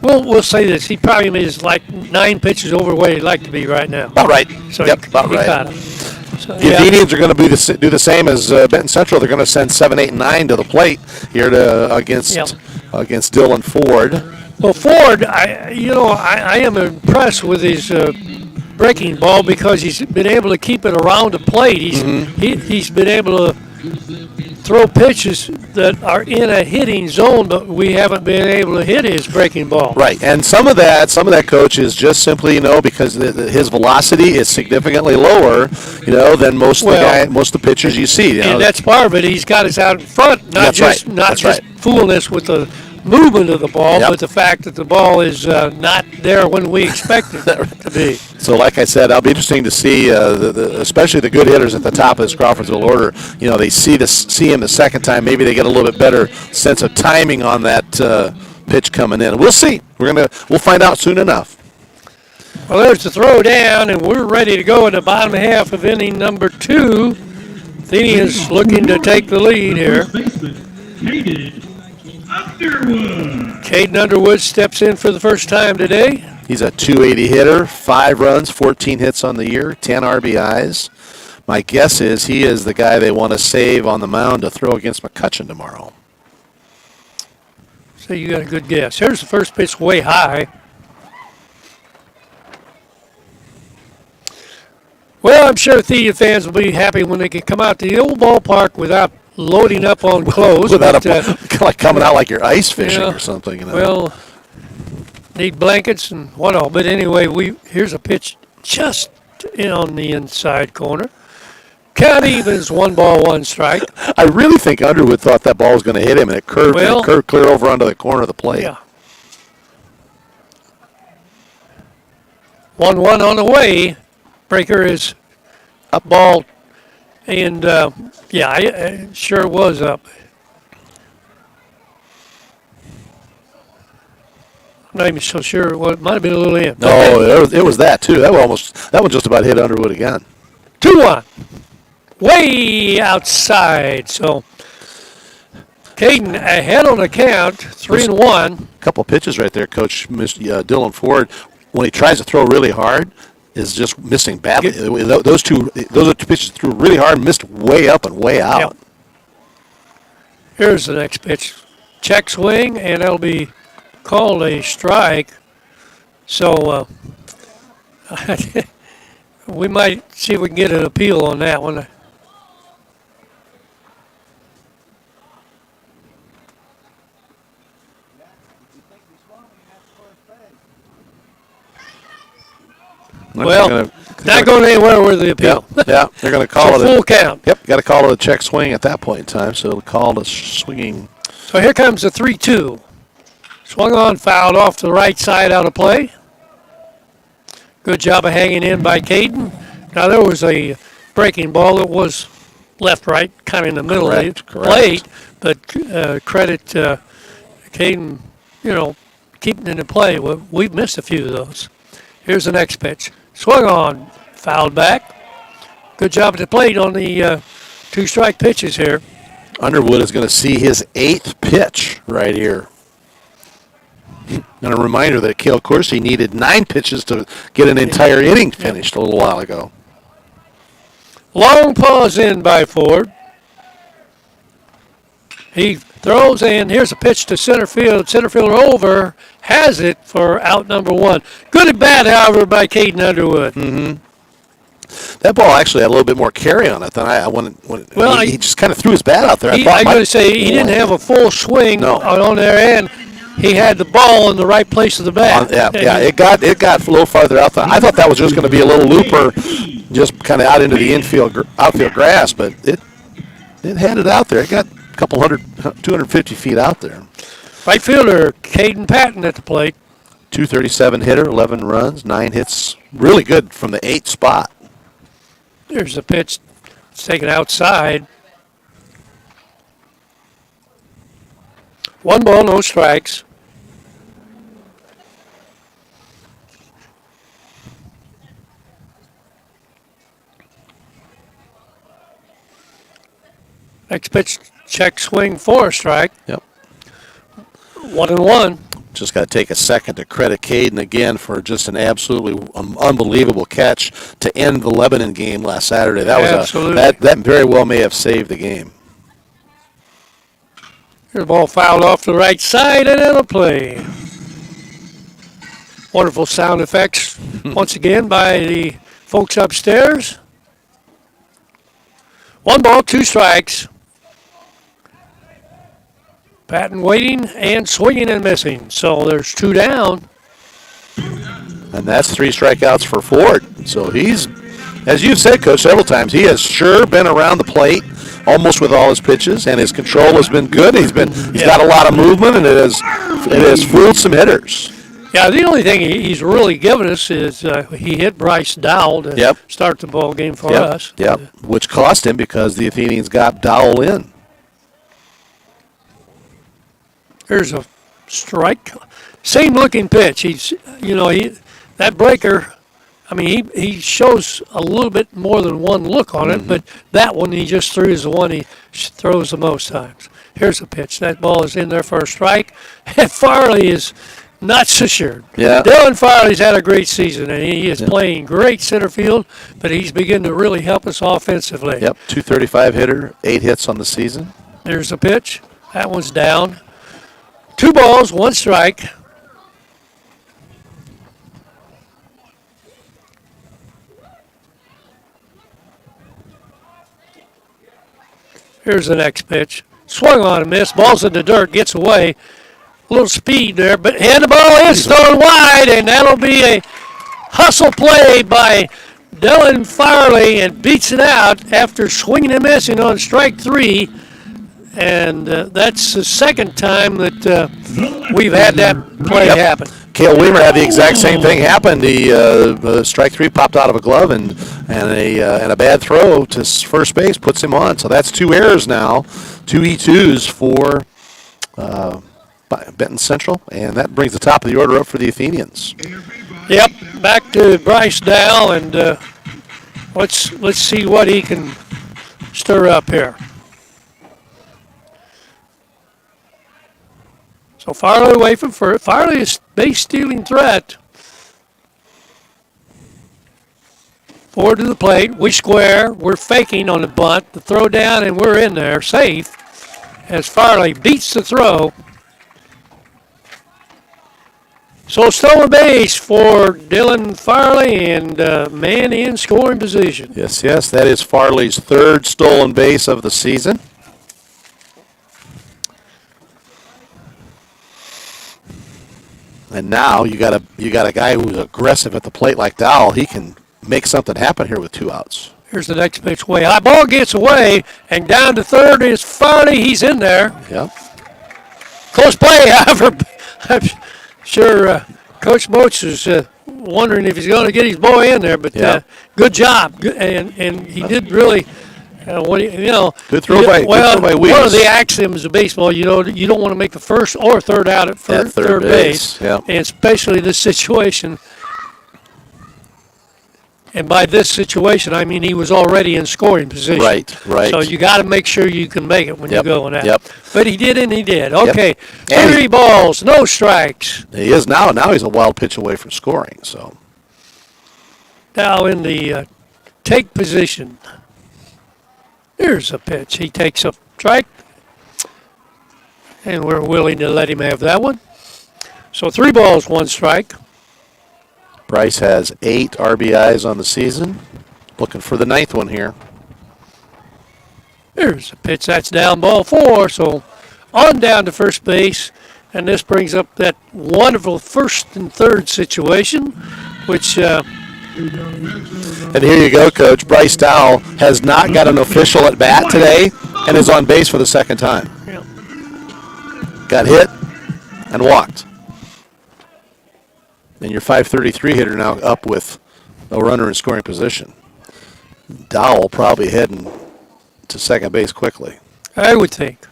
we'll say this. He probably is like 9 pitches over where he'd like to be right now. About right. So yep, he about right. got him. So, The Indians are going to do the same as Benton Central. They're going to send 7, 8, and 9 to the plate here against Dylan Ford. Well, Ford, I am impressed with his breaking ball because he's been able to keep it around the plate. He's been able to throw pitches that are in a hitting zone, but we haven't been able to hit his breaking ball. Right, and some of that, coach, is just simply, because his velocity is significantly lower, than most of the pitchers you see. And that's part of it. He's got us out in front, not just fooling us with the movement of the ball, but the fact that the ball is not there when we expect it to be. So, like I said, it'll be interesting to see, especially the good hitters at the top of this Crawforsville order. They see him the second time. Maybe they get a little bit better sense of timing on that pitch coming in. We'll see. We'll find out soon enough. Well, there's the throw down, and we're ready to go in the bottom half of inning number 2. The Indians looking to take the lead here. Caden Underwood steps in for the first time today. He's a 280 hitter, 5 runs, 14 hits on the year, 10 RBIs. My guess is he is the guy they want to save on the mound to throw against McCutcheon tomorrow. So you got a good guess. Here's the first pitch way high. Well, I'm sure Thea fans will be happy when they can come out to the old ballpark without loading up on clothes. Without like coming out like you're ice fishing or something. Well, need blankets and what all. But anyway, here's a pitch just on the inside corner. Count evens, 1 ball, 1 strike. I really think Underwood thought that ball was going to hit him, and it curved clear over onto the corner of the plate. Yeah. 1-1 on the way. Breaker is up ball. And, it sure was up. I'm not even so sure. It might have been a little in. No, it was that, too. That one just about hit Underwood again. 2-1. Way outside. So Caden ahead on the count, 3-1. Couple pitches right there, Coach. Dylan Ford, when he tries to throw really hard, is just missing badly. Those are two pitches threw really hard, missed way up and way out. Yep. Here's the next pitch. Check swing, and that'll be called a strike. So we might see if we can get an appeal on that one. Well, not going anywhere with the appeal. Yeah, they're going to call So it full count. Yep, got to call it a check swing at that point in time. So it'll call it a swinging. So here comes the 3-2. Swung on, fouled off to the right side out of play. Good job of hanging in by Caden. Now there was a breaking ball that was left-right, kind of in the middle of the plate, but credit Caden, keeping it in play. We've missed a few of those. Here's the next pitch. Swung on, fouled back. Good job at the plate on the two-strike pitches here. Underwood is going to see his 8th pitch right here. And a reminder that Cale Coursey needed 9 pitches to get an entire inning finished a little while ago. Long pause in by Ford. He throws, and here's a pitch to center field. Center fielder over, has it for out number 1. Good at bat, however, by Caden Underwood. Mm-hmm. That ball actually had a little bit more carry on it than I wanted. Well, he just kind of threw his bat out there. I'm going to say he didn't have a full swing on there, and he had the ball in the right place of the bat. It got a little farther out there. I thought that was just going to be a little looper, just kind of out into the outfield grass, but it had it out there. It got a couple 250 feet out there. Right fielder Caden Patton at the plate. 237 hitter, 11 runs, 9 hits. Really good from the 8th spot. There's a pitch. It's taken outside. 1 ball, no strikes. Next pitch, check swing for a strike. Yep. 1-1. Just got to take a second to credit Caden again for just an absolutely unbelievable catch to end the Lebanon game last Saturday. That was that very well may have saved the game. Here's the ball fouled off to the right side and out of play. Wonderful sound effects once again by the folks upstairs. 1 ball, 2 strikes. Patton waiting and swinging and missing. So there's 2 down. And that's 3 strikeouts for Ford. So he's, as you've said, Coach, several times, he has sure been around the plate almost with all his pitches, and his control has been good. He's got a lot of movement, and it has fooled some hitters. Yeah, the only thing he's really given us is he hit Bryce Dowell to start the ball game for us. Yep, which cost him because the Athenians got Dowell in. Here's a strike. Same looking pitch. That breaker, he shows a little bit more than one look on it, but that one he just threw is the one he throws the most times. Here's a pitch. That ball is in there for a strike. And Farley is not so sure. Yeah. Dylan Farley's had a great season, and he is playing great center field, but he's beginning to really help us offensively. Yep, 235 hitter, 8 hits on the season. There's a pitch. That one's down. 2 balls, 1 strike. Here's the next pitch. Swung on and missed. Ball's in the dirt. Gets away. A little speed there, but the ball is thrown wide, and that'll be a hustle play by Dylan Farley and beats it out after swinging and missing on strike 3. And that's the second time that we've had that play happen. Cale Weimer had the exact same thing happen. The strike 3 popped out of a glove, and a bad throw to first base puts him on. So that's 2 errors now, 2 E2s for Benton Central, and that brings the top of the order up for the Athenians. Yep, back to Bryce Dowell, and let's see what he can stir up here. So Farley away from first. Farley is base stealing threat. Forward to the plate. We square. We're faking on the bunt. The throw down, and we're in there safe as Farley beats the throw. So stolen base for Dylan Farley and man in scoring position. Yes, that is Farley's third stolen base of the season. And now you got a guy who's aggressive at the plate like Dowell. He can make something happen here with 2 outs. Here's the next pitch way. High ball gets away, and down to third is Farley. He's in there. Yep. Close play, however. I'm sure Coach Moats is wondering if he's going to get his boy in there, but good job. And he did really. Good throw by Weeks. One of the axioms of baseball, you don't want to make the first or third out at third base, and especially this situation. And by this situation, I mean he was already in scoring position. Right. So you got to make sure you can make it when you go in that. Yep. But he did, and he did. Okay, Yep. 3 balls, no strikes. He is now. Now he's a wild pitch away from scoring. So Now in the take position. Here's a pitch. He takes a strike, and we're willing to let him have that one. So 3 balls, 1 strike. Bryce has 8 RBIs on the season. Looking for the 9th one here. Here's a pitch. That's down ball 4. So on down to first base, and this brings up that wonderful first and third situation, which. And here you go, Coach. Bryce Dowell has not got an official at bat today and is on base for the second time. Yeah. Got hit and walked. And your .533 hitter now up with a runner in scoring position. Dowell probably heading to second base quickly. I would think.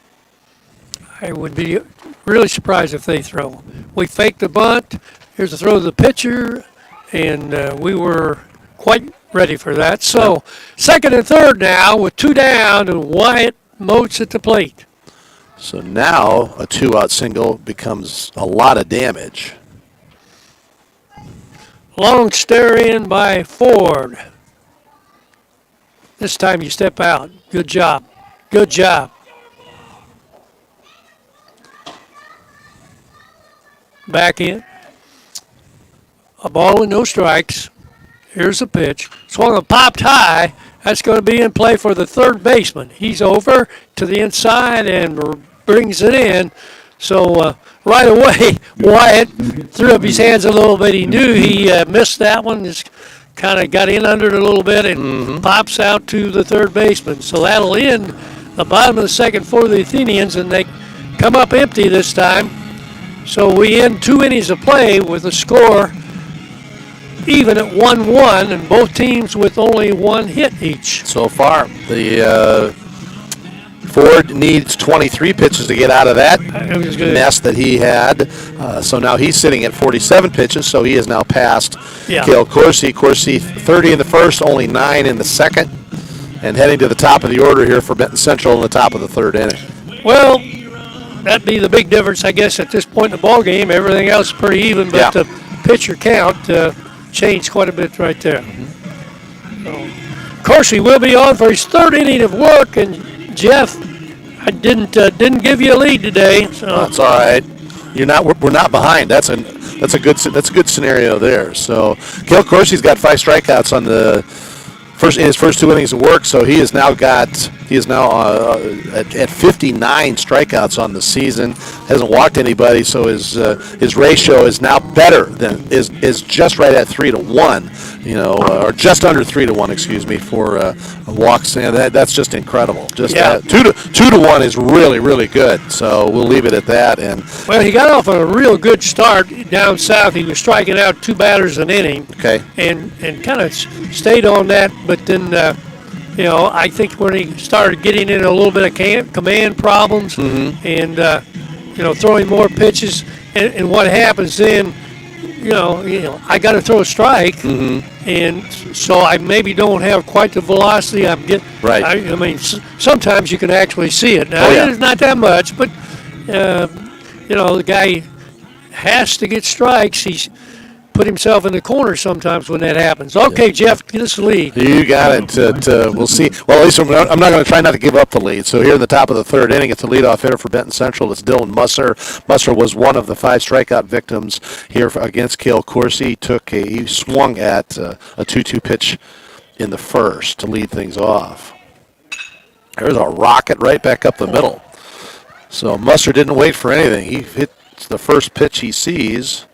I would be really surprised if they throw. We faked the bunt. Here's the throw to the pitcher, and we were quite ready for that. So second and third now with 2 down, and Wyatt Moats at the plate. So now a 2-out single becomes a lot of damage. Long stare in by Ford. This time you step out. Good job. Good job. Back in. A ball and no strikes. Here's the pitch. Swung and popped high. That's going to be in play for the third baseman. He's over to the inside and brings it in. So right away, Wyatt threw up his hands a little bit. He knew he missed that one. Just kind of got in under it a little bit and pops out to the third baseman. So that'll end the bottom of the second for the Athenians, and they come up empty this time. So we end 2 innings of play with a score even at 1-1, and both teams with only 1 hit each. So far, the Ford needs 23 pitches to get out of that mess that he had. So now he's sitting at 47 pitches, so he is now past Cale Corsi. Corsi 30 in the first, only 9 in the second, and heading to the top of the order here for Benton Central in the top of the third inning. Well, that'd be the big difference, I guess, at this point in the ball game. Everything else is pretty even, but the pitcher count changed quite a bit right there. So, Corsi will be on for his 3rd inning of work, and Jeff, I didn't give you a lead today. So. That's all right. We're not behind. That's a good scenario there. So Cale Corsi's got 5 strikeouts on the in his first 2 innings of work. So he is now at 59 strikeouts on the season. Hasn't walked anybody. So his ratio is now better than is just right at 3-1. Or just under 3-1. Excuse me, for walks. And that's just incredible. Just 2-1 is really, really good. So we'll leave it at that. And well, he got off on a real good start down south. He was striking out 2 batters an inning. Okay. And kind of stayed on that. But then, I think when he started getting in a little bit of command problems and, throwing more pitches, and what happens then, I got to throw a strike, and so I maybe don't have quite the velocity I'm getting. Right. I mean, sometimes you can actually see it. Now, it's not that much, but, the guy has to get strikes. He's put himself in the corner sometimes when that happens. Okay, Jeff, get us the lead. You got it. We'll see. Well, at least I'm not going to try not to give up the lead. So here in the top of the third inning, it's the leadoff hitter for Benton Central. It's Dylan Musser. Musser was one of the 5 strikeout victims here against Cale Coursey. He swung at a 2-2 pitch in the first to lead things off. There's a rocket right back up the middle. So Musser didn't wait for anything. He hit the first pitch he sees.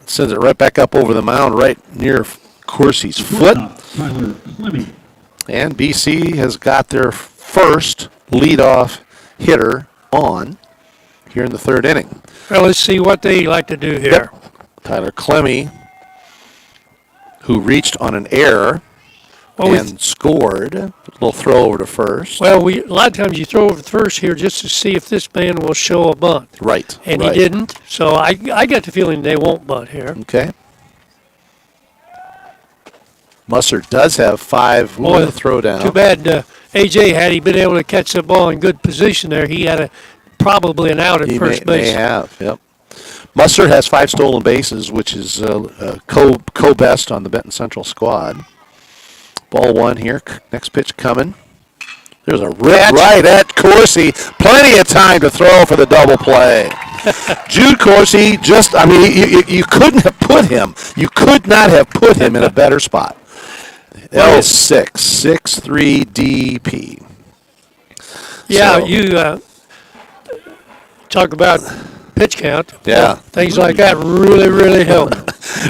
Sends it right back up over the mound right near Coursey's foot. And BC has got their first leadoff hitter on here in the third inning. Well, let's see what they like to do here. Yep. Tyler Clemmie, who reached on an error and scored. A little throw over to first. Well, a lot of times you throw over to first here just to see if this man will show a bunt. Right. And he didn't, so I got the feeling they won't bunt here. Okay. Musser does have 5 with a throw down. Too bad A.J. had he been able to catch the ball in good position there, he had probably an out at first base. He may have, yep. Musser has 5 stolen bases, which is co-best on the Benton Central squad. Ball 1 here. Next pitch coming. There's a rip right at Coursey. Plenty of time to throw for the double play. Jude Coursey you couldn't have put him. You could not have put him in a better spot. L6, 6'3 DP. Yeah, you talk about pitch count. Yeah. Things like that really, really help.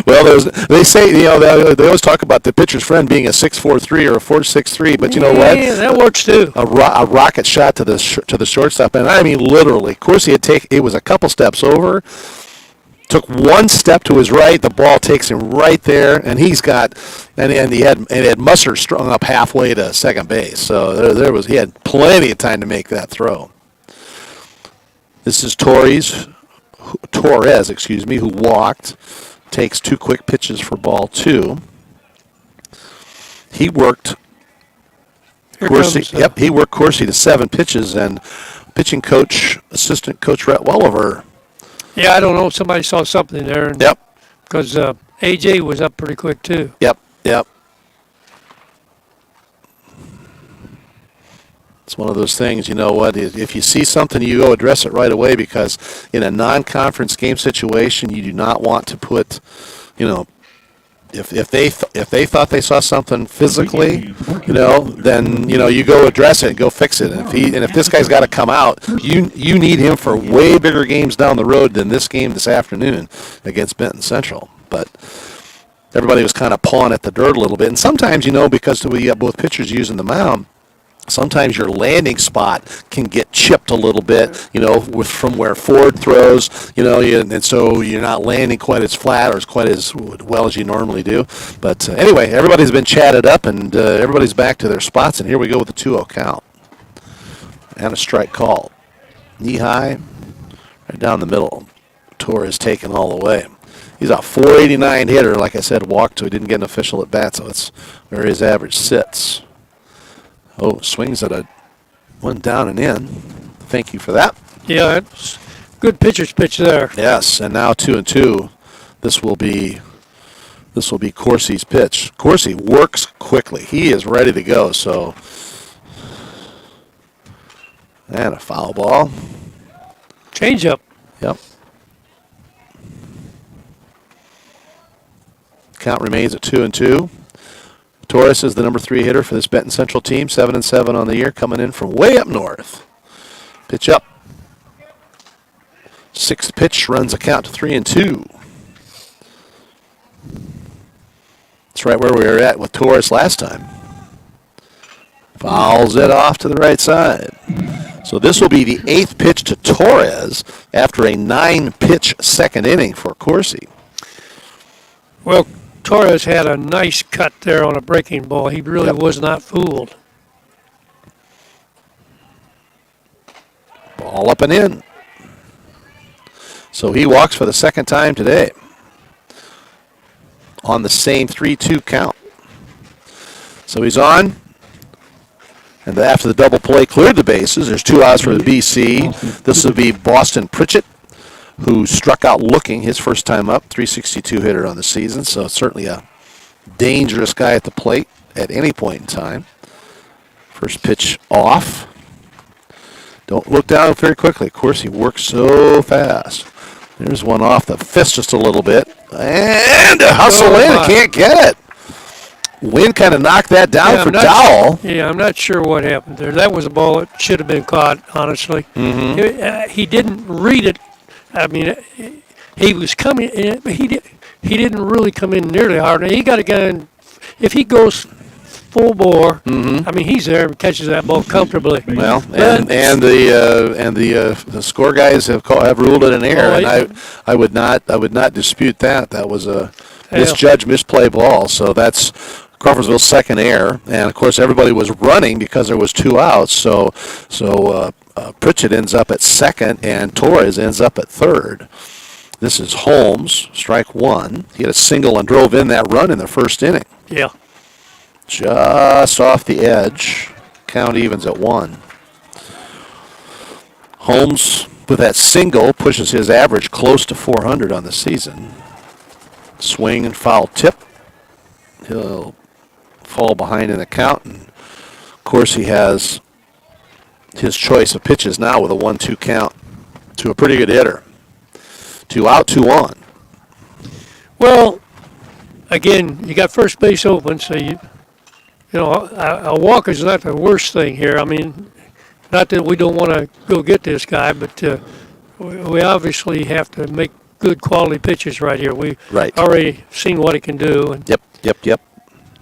Well, they say, they always talk about the pitcher's friend being a 6'4" or a 4'6", but you know what? Yeah, that works too. A rocket shot to the shortstop, and I mean literally. Coursey it was a couple steps over, took 1 step to his right, the ball takes him right there, and he had Musser strung up halfway to second base, so he had plenty of time to make that throw. This is Torres, who walked. Takes 2 quick pitches for ball 2. He worked Coursey. He worked Coursey to 7 pitches, and pitching coach, assistant coach Rhett Welliver. Yeah, I don't know if somebody saw something there. Yep. Because AJ was up pretty quick too. Yep. It's one of those things, you know what, if you see something, you go address it right away, because in a non-conference game situation, you do not want to put, if they thought they saw something physically, then, you go address it and go fix it. And if this guy's got to come out, you need him for way bigger games down the road than this game this afternoon against Benton Central. But everybody was kind of pawing at the dirt a little bit. And sometimes, because we got both pitchers using the mound, sometimes your landing spot can get chipped a little bit, from where Ford throws, and so you're not landing quite as flat or quite as well as you normally do. But anyway, everybody's been chatted up, and everybody's back to their spots, and here we go with the 2-0 count. And a strike called. Knee high, right down the middle. Torres taken all the way. He's a 489 hitter, like I said, walked, so he didn't get an official at bat, so it's where his average sits. Oh, swings at one down and in. Thank you for that. Yeah, it's good pitcher's pitch there. Yes, and now 2-2. This will be Coursey's pitch. Coursey works quickly. He is ready to go. So, and a foul ball. Change up. Yep. Count remains at 2-2. Torres is the number 3 hitter for this Benton Central team, 7-7 on the year, coming in from way up north. Pitch up. 6th pitch runs a count to 3-2. That's right where we were at with Torres last time. Fouls it off to the right side. So this will be the 8th pitch to Torres after a 9-pitch second inning for Coursey. Well, Torres had a nice cut there on a breaking ball. He really was not fooled. Ball up and in. So he walks for the second time today on the same 3-2 count. So he's on. And after the double play cleared the bases, there's 2 outs for the BC. This would be Boston Pritchett, who struck out looking his first time up, 362 hitter on the season, so certainly a dangerous guy at the plate at any point in time. First pitch off. Don't look down very quickly. Of course, he works so fast. There's one off the fist just a little bit. And a hustle in and can't get it. Wind kind of knocked that down for Dowell. I'm not sure what happened there. That was a ball that should have been caught, honestly. He didn't read it. I mean, he was coming in, but he didn't really come in nearly hard. He got a guy, if he goes full bore, I mean, he's there and catches that ball comfortably. Well, and the score guys have ruled it an error, and I would not dispute that. That was a misjudged, misplay ball. So that's Crawforsville's second error, and of course everybody was running because there was 2 outs. So Pritchett ends up at second, and Torres ends up at third. This is Holmes, strike 1. He had a single and drove in that run in the first inning. Yeah. Just off the edge. Count evens at 1. Holmes, with that single, pushes his average close to 400 on the season. Swing and foul tip. He'll fall behind in the count. And of course, he has his choice of pitches now with a 1-2 count to a pretty good hitter. 2 out, 2 on. Well, again, you got first base open, so a walk is not the worst thing here. I mean, not that we don't want to go get this guy, but we obviously have to make good quality pitches right here. We already seen what he can do. And Yep.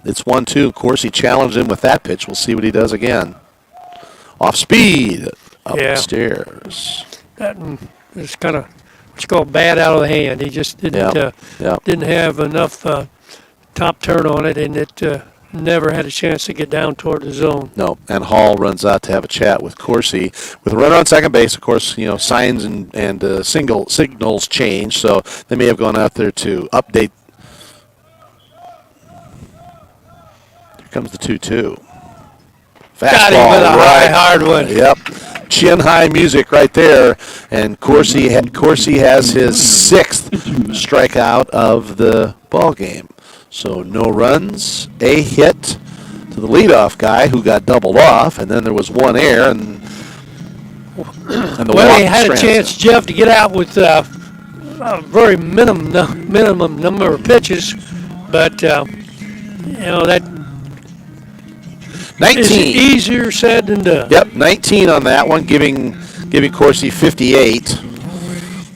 It's 1-2. Of course, he challenged him with that pitch. We'll see what he does again. Off speed, up the stairs. That is kind of what's called bad out of the hand. He just didn't have enough top turn on it, and it never had a chance to get down toward the zone. No, and Hall runs out to have a chat with Corsi. With a runner on second base, of course, signs and signals change, so they may have gone out there to update. Here comes the 2-2. Fastball, got him with a hard one. Yep, chin high music right there, and Corsi has his 6th strikeout of the ball game. So no runs, a hit to the leadoff guy who got doubled off, and then there was 1 error, and the walk he had a chance, Jeff, to get out with a very minimum number of pitches, but that 19. is easier said than done. Yep, 19 on that one, giving Corsi 58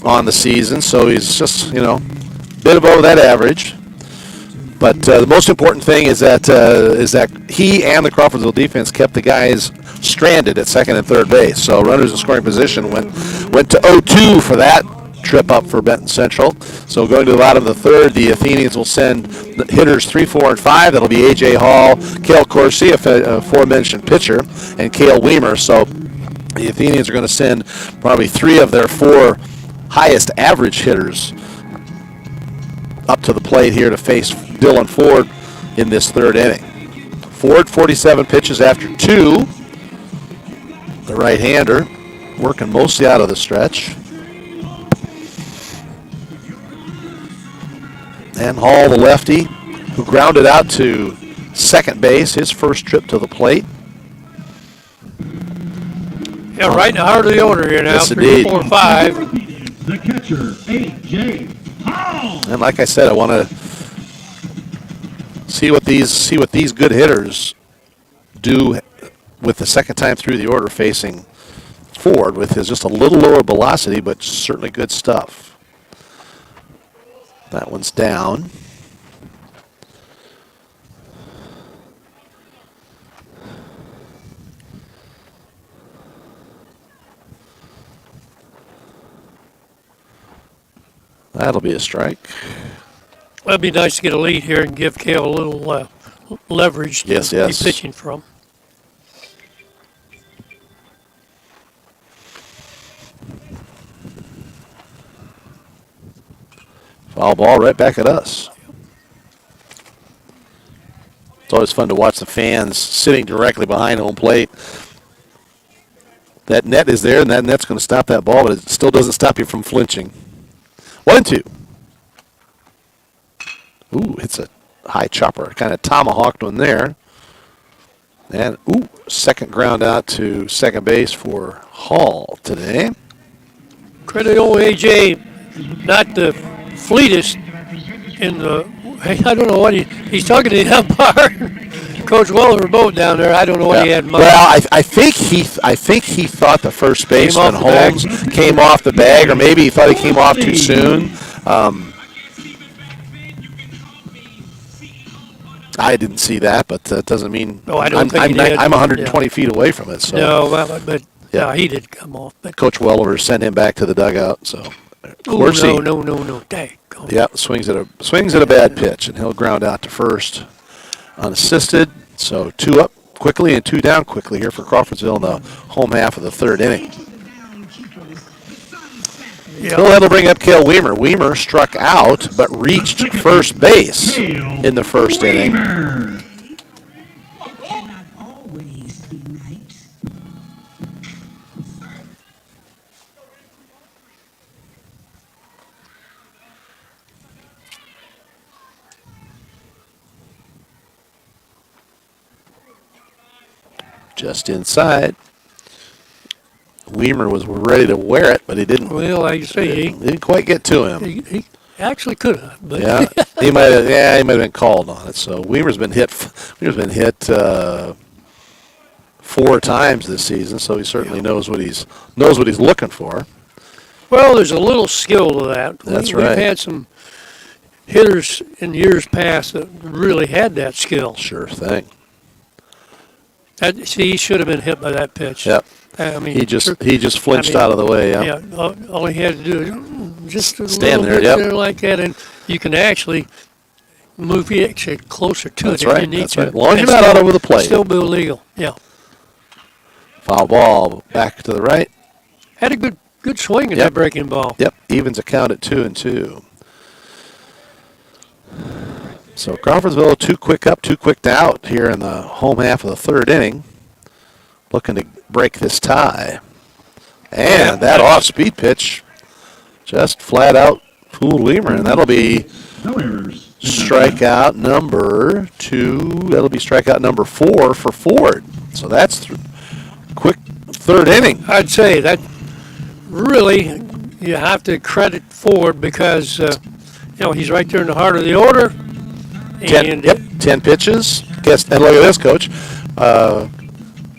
on the season, so he's just bit above that average. But the most important thing is that he and the Crawforsville defense kept the guys stranded at second and third base. So runners in scoring position went to 0-2 for that trip up for Benton Central. So going to the bottom of the third, the Athenians will send hitters 3, 4, and 5. That'll be A.J. Hall, Cale Corsi, a aforementioned pitcher, and Cale Weimer. So the Athenians are going to send probably 3 of their 4 highest average hitters up to the plate here to face Dylan Ford in this third inning. Ford, 47 pitches after 2. The right-hander working mostly out of the stretch. And Hall, the lefty, who grounded out to second base, his first trip to the plate. Yeah, right in the heart of the order here now. Yes, 3, indeed. 4, 5. The catcher, A.J. Hall. And like I said, I want to see what these good hitters do with the second time through the order facing Ford with his just a little lower velocity, but certainly good stuff. That one's down. That'll be a strike. That'd be nice to get a lead here and give Cale a little leverage to be pitching from. Foul ball right back at us. It's always fun to watch the fans sitting directly behind home plate. That net is there, and that net's going to stop that ball, but it still doesn't stop you from flinching. 1-2. Ooh, it's a high chopper. Kind of tomahawked one there. And, ooh, second ground out to second base for Hall today. Credit old AJ, not the fleetest in the. I don't know what he's talking to the umpire. Coach Weller both down there. I don't know what he had in mind. Well, I think he thought the first baseman Holmes came off the bag, or maybe he thought he came off too soon. I didn't see that, but that doesn't mean I don't think he did. I'm 120 feet away from it. So. No, but no, he did come off. But Coach Welliver sent him back to the dugout. So, no. Dang. Yeah, swings at a bad pitch, and he'll ground out to first, unassisted. So 2 up quickly and 2 down quickly here for Crawforsville in the home half of the third inning. Yeah. That'll bring up Cale Weimer. Weimer struck out but reached first base in the first inning. Just inside. Weimer was ready to wear it, but he didn't. Well, like you say, he didn't quite get to him. He actually could have. But Yeah, he might have been called on it. So Weimer's been hit 4 times this season, so he certainly knows what he's looking for. Well, there's a little skill to that. That's We've right. had some hitters in years past that really had that skill. Sure thing. He should have been hit by that pitch. Yep. I mean, He just flinched out of the way. Yeah. All he had to do is just a Stand little there, bit yep. there like that, and you can actually move it closer to That's it if right. you need That's to. right. As long as you're And not still- out over the plate. Still be illegal. Yeah. Foul ball back to the right. Had a good swing at Yep. that breaking ball. Yep. Evens a count at 2-2. So Crawforsville 2 quick up, 2 quick out here in the home half of the third inning. Looking to break this tie. And that off-speed pitch just flat out fooled Weimer, and that'll be strikeout number 2. That'll be strikeout number 4 for Ford. So that's quick third inning. I'd say that really you have to credit Ford because he's right there in the heart of the order. 10 pitches. And look at this, Coach.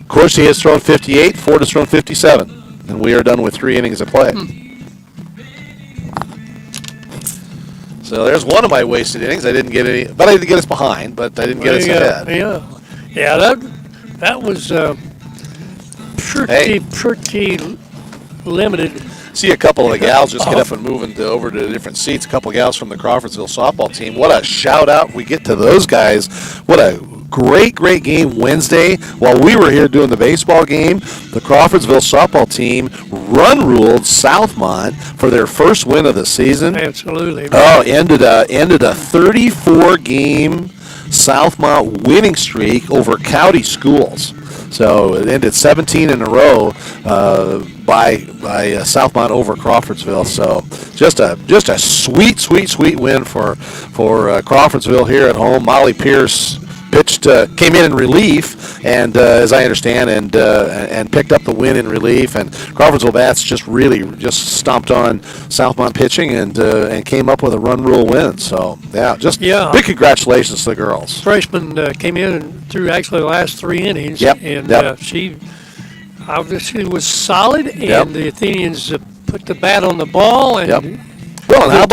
Corsi has thrown 58. Ford has thrown 57. And we are done with 3 innings of play. So there's one of my wasted innings. I didn't get any, but I did get us behind, but I didn't get us ahead. Yeah, that was pretty limited. See a couple of the gals just get up and move over to different seats. A couple of gals from the Crawforsville softball team. What a shout out we get to those guys. What a great game Wednesday. While we were here doing the baseball game, the Crawforsville softball team run-ruled Southmont for their first win of the season. Absolutely. Oh, ended a 34-game Southmont winning streak over County schools. So it ended 17 in a row by Southmont over Crawforsville. So just a sweet win for Crawforsville here at home. Molly Pierce came in relief, and as I understand, and picked up the win in relief. And Crawforsville bats just stomped on Southmont pitching and came up with a run rule win. So big congratulations to the girls. Freshman came in and threw actually the last 3 innings. Yep. And she obviously was solid, and the Athenians put the bat on the ball. And Yep. Well, and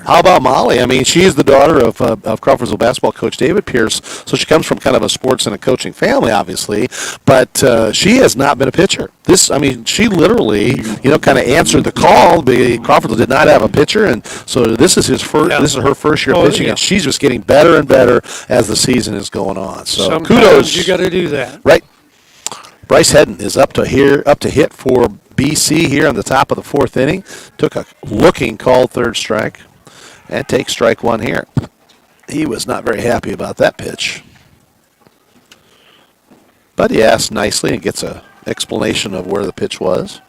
how about Molly? I mean, she is the daughter of Crawforsville basketball coach David Pierce, so she comes from kind of a sports and a coaching family, obviously, but she has not been a pitcher. She literally, kind of answered the call. Crawforsville did not have a pitcher, and so this is her first year pitching, and she's just getting better and better as the season is going on. So sometimes kudos. You got to do that. Right. Bryce Hedden is up to hit for BC here on the top of the 4th inning. Took a called third strike and takes strike 1 here. He was not very happy about that pitch. But he asks nicely and gets an explanation of where the pitch was.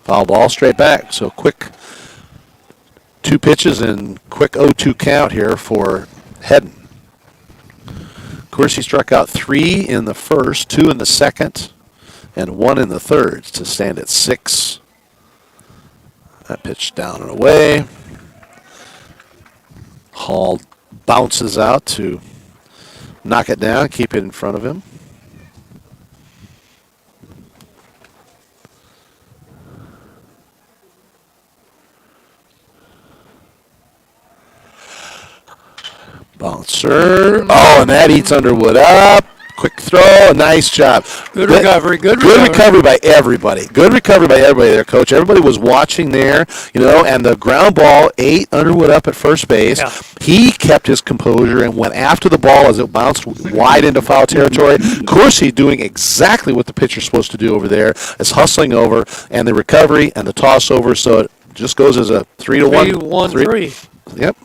Foul ball straight back. So quick 2 pitches and quick 0-2 count here for Hedden. Coursey struck out 3 in the first, 2 in the second, and 1 in the third to stand at 6. That pitch down and away. Hall bounces out to knock it down, keep it in front of him. Bouncer. Oh, and that eats Underwood up. Quick throw. Nice job. Good recovery. Good recovery by everybody. Good recovery by everybody there, Coach. Everybody was watching there, and the ground ball ate Underwood up at first base. Yeah. He kept his composure and went after the ball as it bounced wide into foul territory. Coursey doing exactly what the pitcher's supposed to do over there, is hustling over, and the recovery and the toss over, so it just goes as a 3-1. 3-1-3. Yep.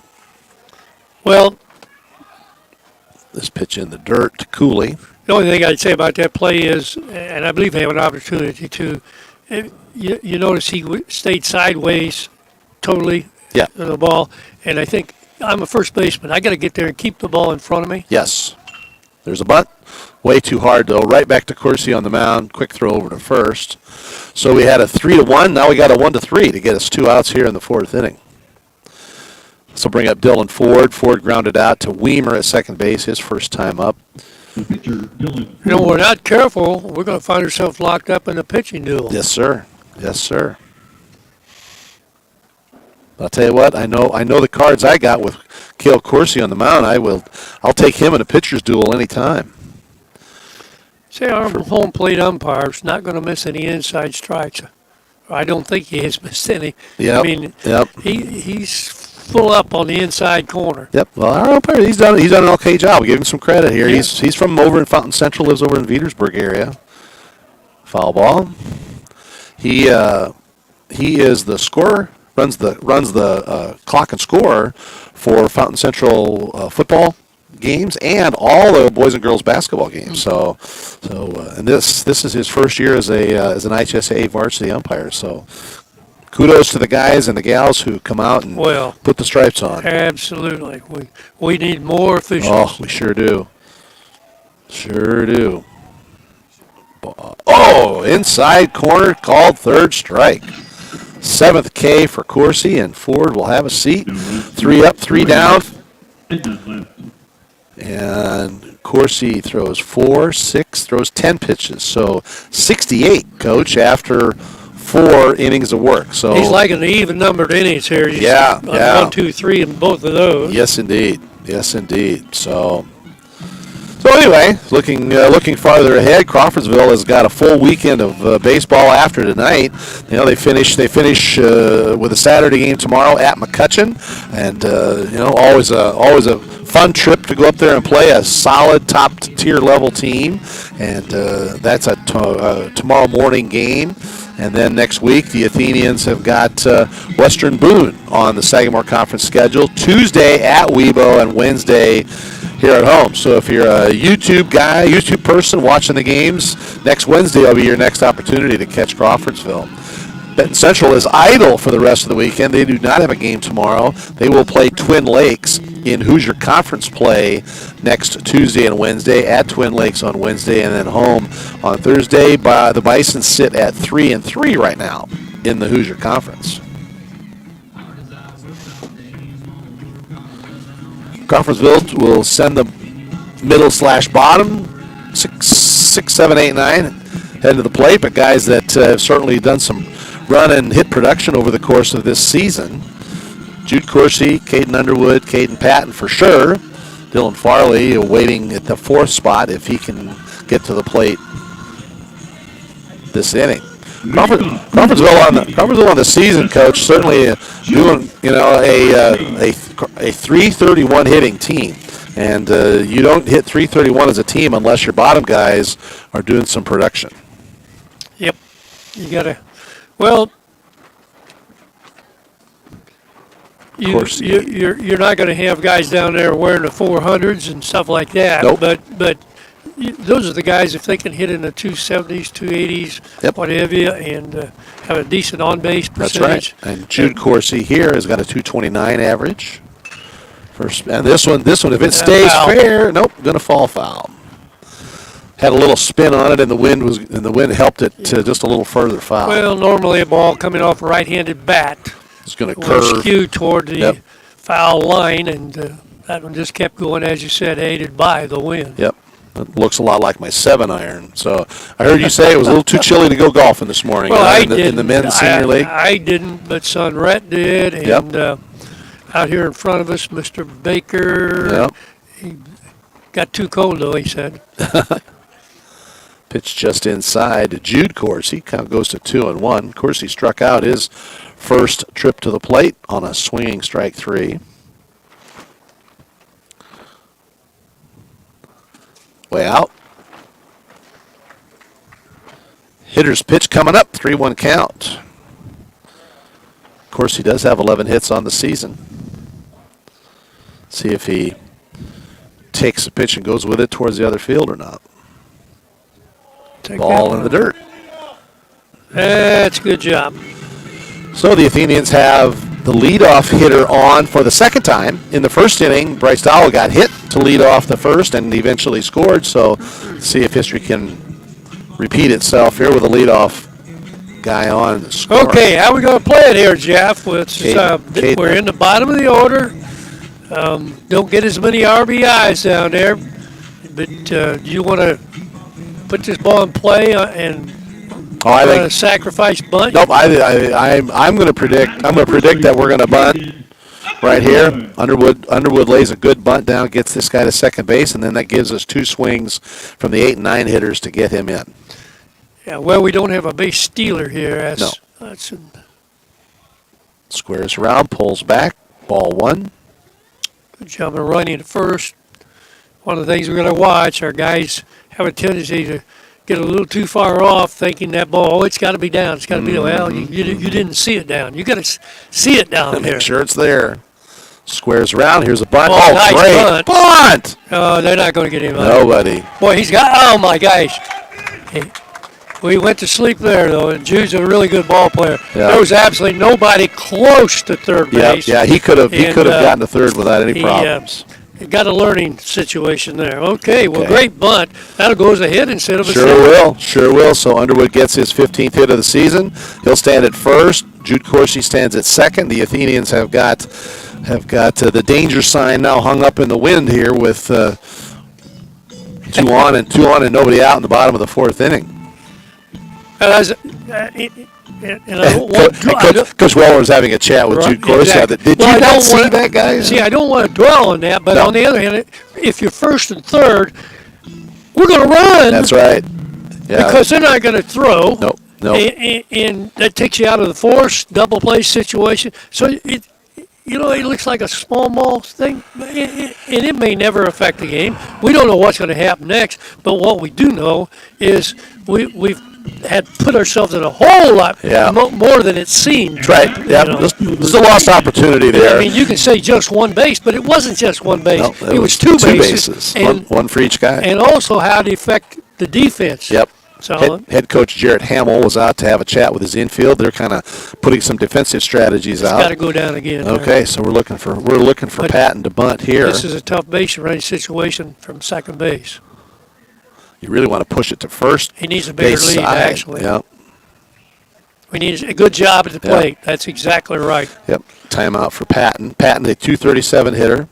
Well, this pitch in the dirt to Cooley. the only thing I'd say about that play is, and I believe they have an opportunity to, you notice he stayed sideways totally Yeah. on the ball, and I think I'm a first baseman. I got to get there and keep the ball in front of me. Yes. There's a bunt. Way too hard, though. Right back to Coursey on the mound. Quick throw over to first. So we had a 3-1. Now we got a 1-3 to get us 2 outs here in the 4th inning. This will bring up Dylan Ford. Ford grounded out to Weimer at second base, his first time up. We're not careful, we're going to find ourselves locked up in a pitching duel. Yes, sir. Yes, sir. I'll tell you what, I know the cards I got with Cale Coursey on the mound. I'll take him in a pitcher's duel anytime. Say our home plate umpire's not going to miss any inside strikes. I don't think he has missed any. Yep. I mean, he's full up on the inside corner. Yep. Well, our umpire, he's done an okay job. We give him some credit here. Yeah. He's from over in Fountain Central, lives over in Petersburg area. Foul ball. He is the scorer, runs the clock and score for Fountain Central football games and all the boys and girls basketball games. So and this is his first year as an IHSA varsity umpire. So kudos to the guys and the gals who come out and put the stripes on. Absolutely. We need more officials. Oh, we sure do. Sure do. Oh, inside corner called third strike. 7th K for Coursey, and Ford will have a seat. 3 up, 3 down. And Coursey throws 4, 6, throws 10 pitches. So 68, Coach, after 4 innings of work. So he's liking the even-numbered innings here. Yeah. 1, 2, 3 in both of those. Yes, indeed. Yes, indeed. So anyway, looking farther ahead, Crawforsville has got a full weekend of baseball after tonight. They finish with a Saturday game tomorrow at McCutcheon, and always a fun trip to go up there and play a solid top tier level team, and that's a tomorrow morning game. And then next week, the Athenians have got Western Boone on the Sagamore Conference schedule. Tuesday at Webo and Wednesday here at home. So if you're a YouTube person watching the games, next Wednesday will be your next opportunity to catch Crawforsville. Benton Central is idle for the rest of the weekend. They do not have a game tomorrow. They will play Twin Lakes in Hoosier Conference play next Tuesday and Wednesday at Twin Lakes on Wednesday, and then home on Thursday. The Bison sit at 3-3 right now in the Hoosier Conference. Crawforsville will send the middle/bottom 6, 7, 8, 9 head to the plate, but guys that have certainly done some run and hit production over the course of this season. Jude Coursey, Caden Underwood, Caden Patton for sure. Dylan Farley waiting at the 4th spot if he can get to the plate this inning. Crawforsville on the season, Coach, certainly doing a 331 hitting team, and you don't hit 331 as a team unless your bottom guys are doing some production. Yep, you gotta. Well, you're not going to have guys down there wearing the 400s and stuff like that. Nope. But those are the guys, if they can hit in the 270s, 280s, Yep. whatever, and have a decent on-base That's percentage. right. And Jude Corsi here has got a 229 average. First, and this one, if it stays foul. fair, nope, gonna fall foul. Had a little spin on it, and the wind helped it to just a little further foul. Well, normally a ball coming off a right-handed bat It's gonna will curve. skew toward the Yep. foul line, and that one just kept going, as you said, aided by the wind. Yep. It looks a lot like my 7-iron. So I heard you say it was a little too chilly to go golfing this morning. Well, I in the didn't. men's senior league. I didn't, but son Rhett did, and Yep. out here in front of us, Mr. Baker. Yep. Got too cold, though, he said. Pitch just inside to Jude Corsi. Count goes to 2-1. Corsi struck out his first trip to the plate on a swinging strike 3. Way out. Hitter's pitch coming up. 3-1 count. Of course, he does have 11 hits on the season. See if he takes the pitch and goes with it towards the other field or not. Take Ball that in the one. dirt. That's a good job. So the Athenians have the leadoff hitter on for the second time. In the first inning, Bryce Dowell got hit to lead off the first and eventually scored. So see if history can repeat itself here with a leadoff guy on the score. Okay, how we going to play it here, Jeff? We're Caden. in the bottom of the order. Don't get as many RBIs down there, but you want to put this ball in play and I think sacrifice bunt? nope. I'm going to predict. I'm going to predict that we're going to bunt right here. Underwood lays a good bunt down, gets this guy to second base, and then that gives us 2 swings from the 8 and 9 hitters to get him in. Yeah. Well, we don't have a base stealer here. No. Squares around, pulls back, ball 1. Good job of running at first. One of the things we're going to watch, our guys have a tendency to get a little too far off thinking that ball, it's got to be down. It's got to be down. Well, you didn't see it down. You got to see it down there. Make sure it's there. Squares around. Here's a bunt. Oh, nice great. Bunt! Oh, they're not going to get him out. Nobody. Boy, he's got, oh my gosh. We went to sleep there, though, and Jude's a really good ball player. Yeah. There was absolutely nobody close to third base. Yeah, he could have And, gotten to third without any problems. He got a learning situation there. Okay, well, Okay. great bunt. That'll go as a hit instead of a Sure will. So Underwood gets his 15th hit of the season. He'll stand at first. Jude Corsi stands at second. The Athenians have got the danger sign now hung up in the wind here with 2 on and nobody out in the bottom of the 4th inning. Coach Weller's having a chat with Jude Corsi. Exactly. Did you not see that, guys? See, I don't want to dwell on that, but No. on the other hand, if you're first and third, we're going to run. That's right. Yeah. Because they're not going to throw. Nope. And that takes you out of the force, double play situation. So it looks like a small ball thing, and it may never affect the game. We don't know what's going to happen next, but what we do know is we've had put ourselves in a whole lot more than it seemed. That's right. Yeah. There's a lost opportunity there. I mean, you can say just one base, but it wasn't just one base. No, it was two bases. One for each guy. And also how to affect the defense. Yep. So Head coach Jarrett Hamill was out to have a chat with his infield. They're kind of putting some defensive strategies out. got to go down again. Okay, so we're looking for Patton to bunt here. This is a tough base running situation from second base. You really want to push it to first. He needs a bigger base lead, side. actually. Yep. We need a good job at the plate. That's exactly right. Yep. Timeout for Patton. Patton, a 237 hitter,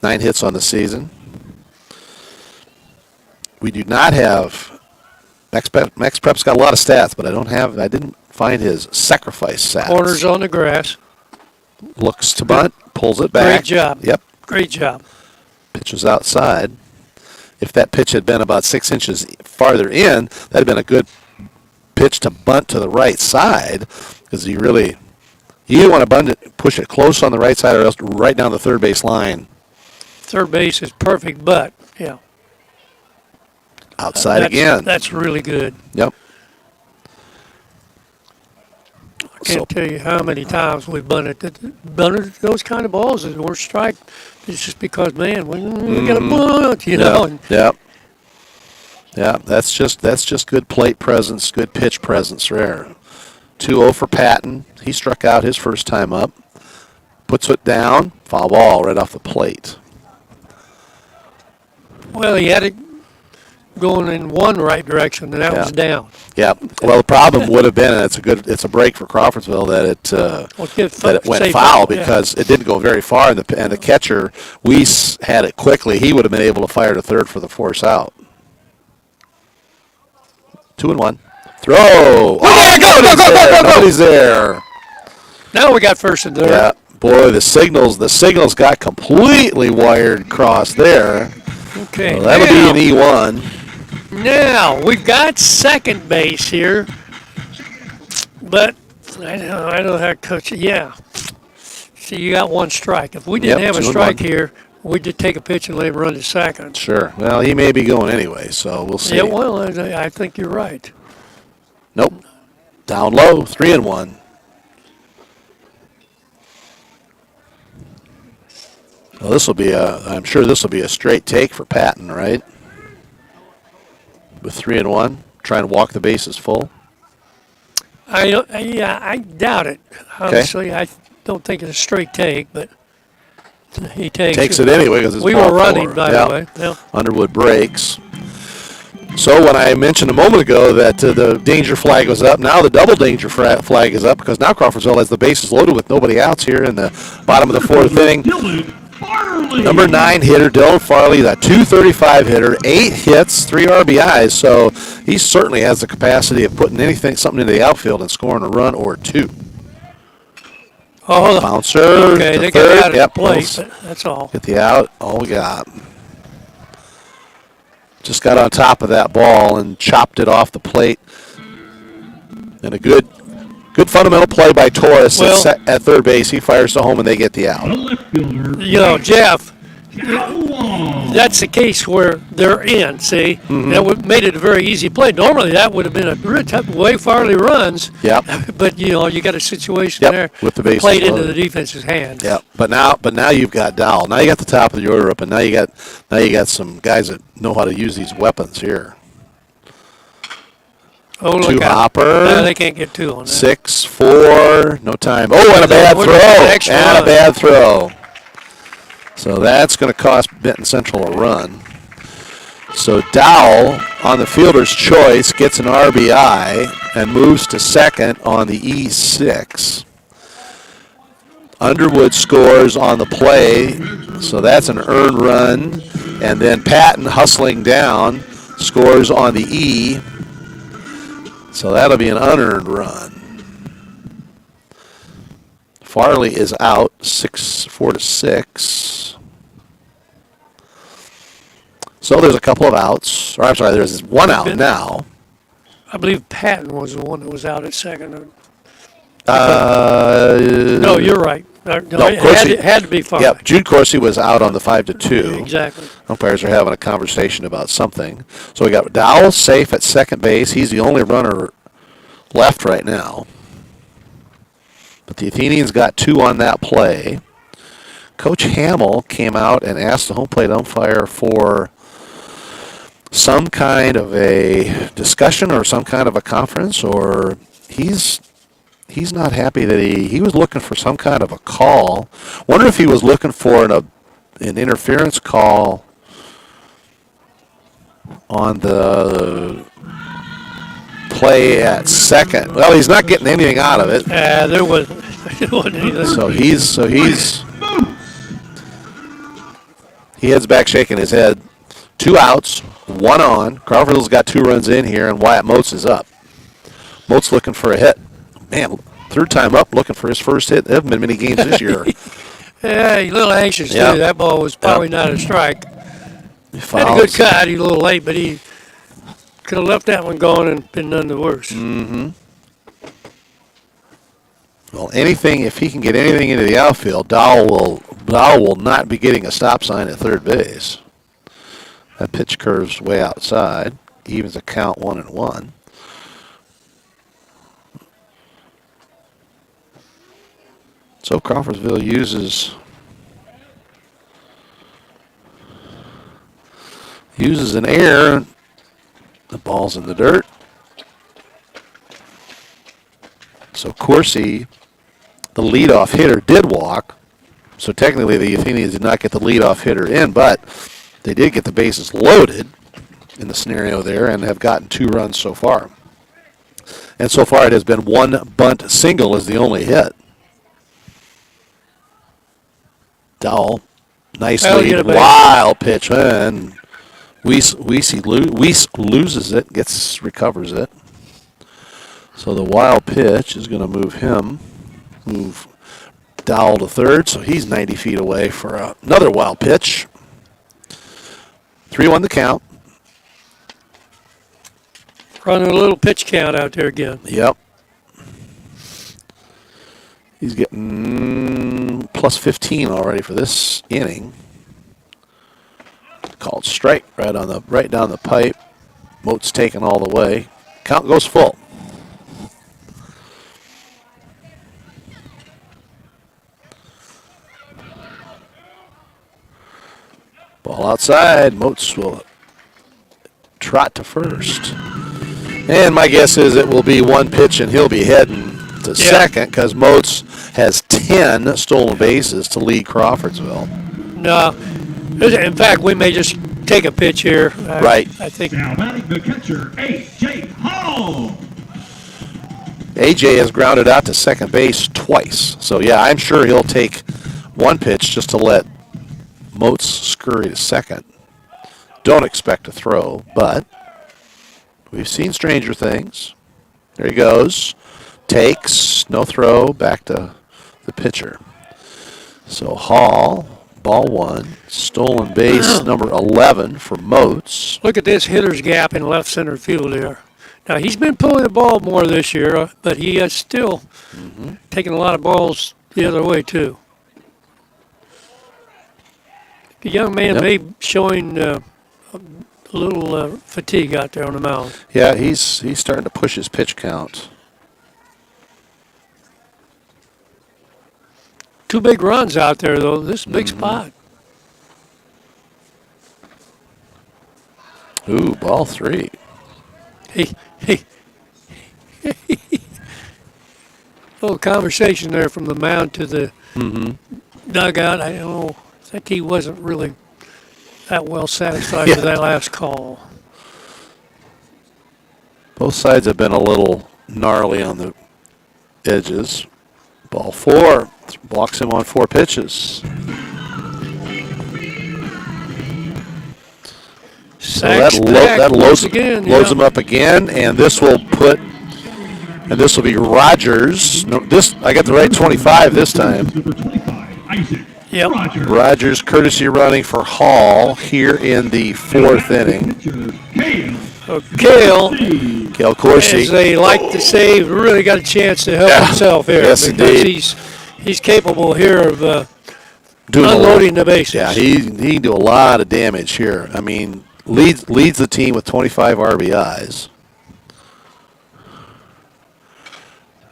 9 hits on the season. We do not have. Max Prep's got a lot of stats, but I didn't find his sacrifice stats. Corners on the grass. Looks to bunt, pulls it back. Great job. Yep. Great job. Pitches outside. If that pitch had been about 6 inches farther in, that'd have been a good pitch to bunt to the right side, because you either want to bunt it, push it close on the right side, or else right down the third base line. Third base is perfect, but yeah. Outside again. That's really good. Yep. I can't tell you how many times we've bunted those kind of balls that were strike. It's just because, man, we got to bunt, you know. Yep. Yeah, that's just good plate presence, good pitch presence there. 2-0 for Patton. He struck out his first time up. Puts it down. Foul ball right off the plate. Well, he had it going in one right direction, and that was down. Yeah. Well, the problem would have been, and it's a break for Crawforsville that it went foul because it didn't go very far, and the catcher, Weiss, had it quickly. He would have been able to fire to third for the force out. 2-1. Throw. Oh, go. Nobody's there. Now we got first and third. Yeah. Boy, the signals got completely wired across there. Okay. Well, that'll be an E1. Now, we've got second base here, but I don't know how to coach it. Yeah. See, you got one strike. If we didn't have a strike here, we'd just take a pitch and let him run to second. Sure. Well, he may be going anyway, so we'll see. Yeah, well, I think you're right. Nope. Down low, 3-1. Well, I'm sure this will be a straight take for Patton, right? With 3-1, trying to walk the bases full. I doubt it. Honestly, I don't think it's a straight take, but he takes it anyway because it's we ball were running, four. by the way. Yeah. Underwood breaks. So when I mentioned a moment ago that the danger flag was up, now the double danger flag is up because now Crawforsville has the bases loaded with nobody outs here in the bottom of the fourth inning. Number 9 hitter, Dylan Farley, a .235 hitter, 8 hits, 3 RBIs. So he certainly has the capacity of putting something into the outfield and scoring a run or two. Oh, bouncer. Okay, they got out of the plate, but that's all. Get the out. All we got. Just got on top of that ball and chopped it off the plate. And a good fundamental play by Torres at third base. He fires to home and they get the out. You know, Jeff, that's the case where they're in, see? Mm-hmm. That made it a very easy play. Normally that would have been a real tough way Farley runs. Yep. But, you got a situation there. With the bases played loaded. into the defense's hands. Yep. But now you've got Dowell. Now you got the top of the order up, and now you got some guys that know how to use these weapons here. Oh, look 2 out. hopper. No, they can't get 2 on that. 6-4. No time. Oh, and a bad throw. And a bad throw. So that's going to cost Benton Central a run. So Dowell, on the fielder's choice, gets an RBI and moves to second on the E6. Underwood scores on the play, so that's an earned run. And then Patton, hustling down, scores on the E. So that'll be an unearned run. Farley is out, 4-6. So there's a couple of outs. Or I'm sorry, there's one out now. I believe Patton was the one that was out at second. No, you're right. It had to be Farley. Yep, Jude Corsi was out on the 5-2. Exactly. Umpires are having a conversation about something. So we got Dowell safe at second base. He's the only runner left right now. But the Athenians got 2 on that play. Coach Hamill came out and asked the home plate umpire for some kind of a discussion or some kind of a conference, or he's not happy that he was looking for some kind of a call. Wonder if he was looking for an interference call on the play at second. Well, he's not getting anything out of it. There wasn't anything. So he heads back shaking his head. 2 outs, 1 on. Crawfordville's got 2 runs in here, and Wyatt Moats is up. Moats looking for a hit. Man, third time up looking for his first hit. There haven't been many games this year. Yeah, he's a little anxious, too. That ball was probably not a strike. Had a good cut. He's a little late, but he could have left that one going and been none the worse. Mm-hmm. Well, if he can get anything into the outfield, Dowell will not be getting a stop sign at third base. That pitch curves way outside. Evens a count 1-1. So Crawforsville uses an error Ball's in the dirt. So Corsi, the leadoff hitter, did walk. So technically the Athenians did not get the leadoff hitter in, but they did get the bases loaded in the scenario there and have gotten 2 runs so far. And so far it has been 1 bunt single is the only hit. Dowell, nice lead, wild pitch, and Weiss loses it, recovers it. So the wild pitch is going to move Dowell to third, so he's 90 feet away for another wild pitch. 3-1 the count. Running a little pitch count out there again. Yep. He's getting plus 15 already for this inning. Called strike right down the pipe. Moat's taken all the way. Count goes full. Ball outside. Moats will trot to first. And my guess is it will be 1 pitch and he'll be heading to second because Moats has 10 stolen bases to lead Crawforsville. No. In fact, we may just take a pitch here. Right. I think. Now batting the catcher, A.J. Hall. AJ has grounded out to second base twice. So, yeah, I'm sure he'll take 1 pitch just to let Moats scurry to second. Don't expect a throw, but we've seen stranger things. There he goes. Takes, no throw, back to the pitcher. So Hall, ball 1, stolen base number 11 for Moats. Look at this hitter's gap in left center field here. Now, he's been pulling the ball more this year, but he has still taken a lot of balls the other way, too. The young man may be showing a little fatigue out there on the mound. Yeah, he's starting to push his pitch count. 2 big runs out there, though. This is a big spot. Ooh, ball 3. Hey. Little conversation there from the mound to the dugout. I don't know. I think he wasn't really that well satisfied with that last call. Both sides have been a little gnarly on the edges. Ball 4. Blocks him on 4 pitches. So that loads him up again, and this will be Rogers. No, I got the right 25 this time. Yep. Rogers courtesy running for Hall here in the 4th inning. Cale Corsi, as they like to say, really got a chance to help himself here. Yes, indeed. He's capable here of unloading the bases. Yeah, he can do a lot of damage here. I mean, leads the team with 25 RBIs.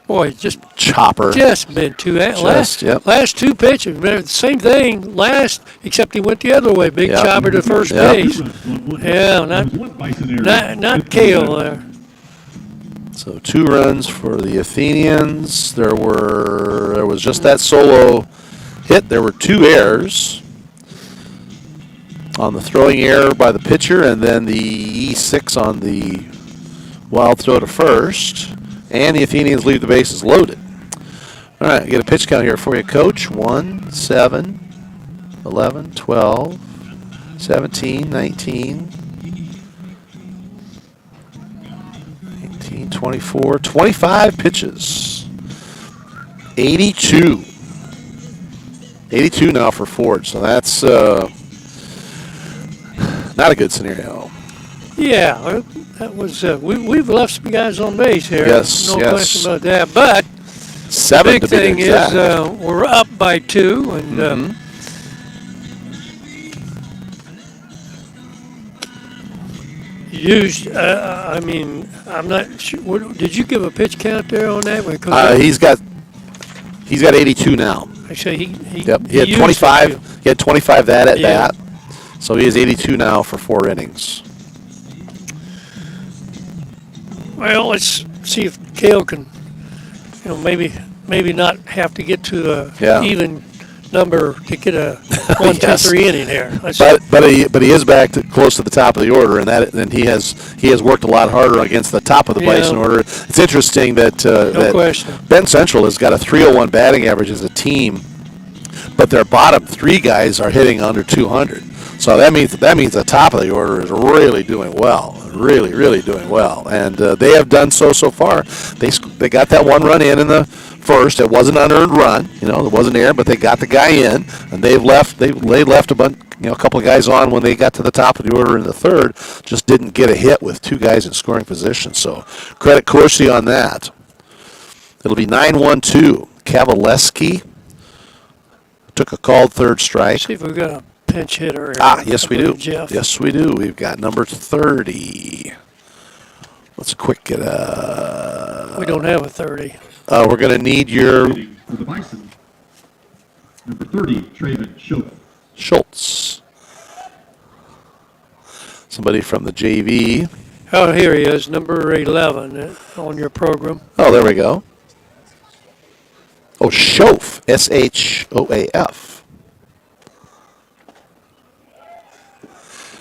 Boy, just chopper. Just been last 2 pitches. Same thing except he went the other way. Big chopper to first base. Yeah, not Cale there. So 2 runs for the Athenians. There was just that solo hit. There were 2 errors on the throwing error by the pitcher, and then the E6 on the wild throw to first. And the Athenians leave the bases loaded. All right, get a pitch count here for you, Coach. 1, 7, 11, 12, 17, 19, 24, 25 pitches. 82. 82 now for Ford, so that's not a good scenario. Yeah, that was we've left some guys on base here. Yes, no question about that. But 7 the big thing is we're up by 2, and I mean, I'm not sure. Did you give a pitch count there on that one? He's got 82 now. Actually, he had 25. He had 25 at bat. So he has 82 now for 4 innings. Well, let's see if Cale can, maybe not have to get to a Yeah. even number to get a 1, Yes. 2, 3 inning here. But he is back to close to the top of the order, and he has worked a lot harder against the top of the Yeah. Bison order. It's interesting that question. Benton Central has got a 301 batting average as a team, but their bottom three guys are hitting under 200. So that means the top of the order is really doing well, really doing well, and they have done so far. They got that one run in the first. It was an unearned run, there wasn't air, but they got the guy in, and they left a bunch, a couple of guys on when they got to the top of the order in the third. Just didn't get a hit with two guys in scoring position. So credit Corsi on that. It'll be 9-1-2. Kavaleski took a called third strike. See if we've got a pinch hitter here. Yes, we do. Jeff. Yes, we do. We've got number 30. Let's quick get We don't have a 30. we're going to need your For the Bison, number 30, Traven Schultz. Somebody from the JV. Oh, here he is, number 11 on your program. Oh, there we go. Oh, Schoaf. Shoaf.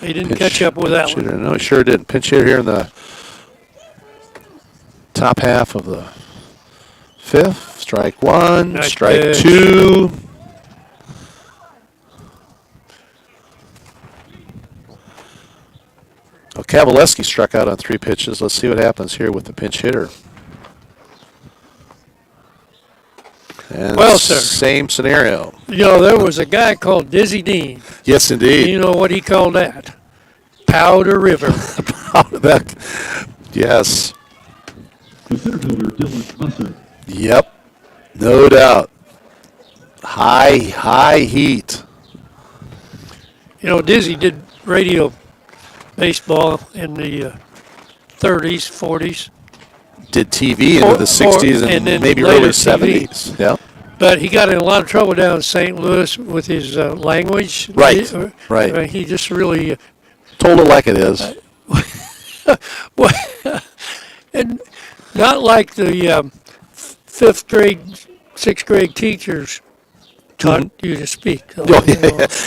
He didn't catch up with that one. No, he sure didn't. Pinch hitter here in the top half of the fifth. Strike one. Nice strike pitch. two. Well, Kavaleski struck out on 3 pitches. Let's see what happens here with the pinch hitter. And Well, sir. same scenario. There was a guy called Dizzy Dean. Yes, indeed. You know what he called that? Powder River. Yes. The center fielder, Dylan Musser. Yep. No doubt. High heat. Dizzy did radio baseball in the 30s, 40s. Did TV into the 60s and then maybe later early TV. 70s. Yeah. But he got in a lot of trouble down in St. Louis with his language. Right, right. He just really, Told it like it is. and not like the 5th grade, 6th grade teachers taught you to speak. Oh,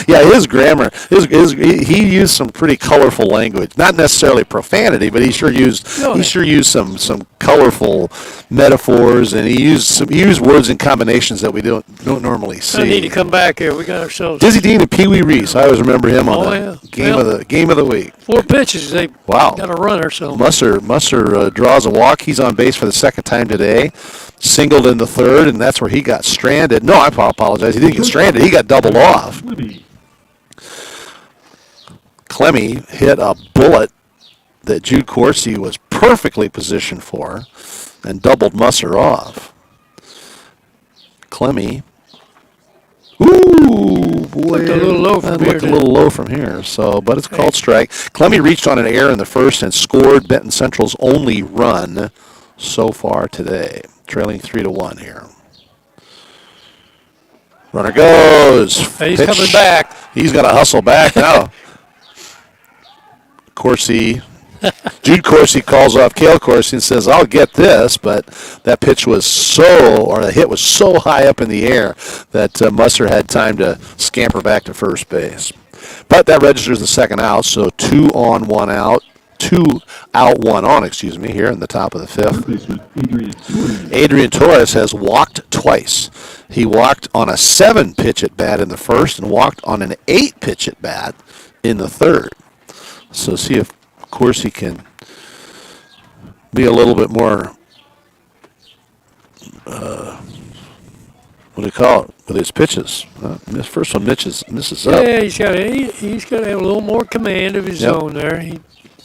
yeah, his grammar, he used some pretty colorful language. Not necessarily profanity, but he sure used some colorful metaphors, and he used words and combinations that we don't normally see. I need to come back here. We got ourselves Dizzy Dean and Pee Wee Reese. I always remember him on the game of the week. 4 pitches. They Wow. got a runner. So Musser draws a walk. He's on base for the second time today. Singled in the third, and that's where he got stranded. No, I apologize. He didn't get stranded. He got doubled off. Clemmy hit a bullet that Jude Corsi was perfectly positioned for and doubled Musser off. Clemmy. Ooh, boy. Looked a little low from That here, looked a didn't little low from here, but it's called strike. Clemmy reached on an error in the first and scored Benton Central's only run so far today, trailing 3-1 here. Runner goes. He's coming back. He's got to hustle back now. Jude Corsi calls off Cale Corsi and says, "I'll get this," but that pitch was the hit was so high up in the air that Musser had time to scamper back to first base. But that registers the second out, so 2 on, 1 out. 2 out, 1 on, here in the top of the fifth. Adrian Torres has walked twice. He walked on a 7-pitch at bat in the first and walked on an 8-pitch at bat in the third. So see if Corsi can be a little bit more, what do you call it, with his pitches. This first one misses up. Yeah, he's got to have a little more command of his zone there. He's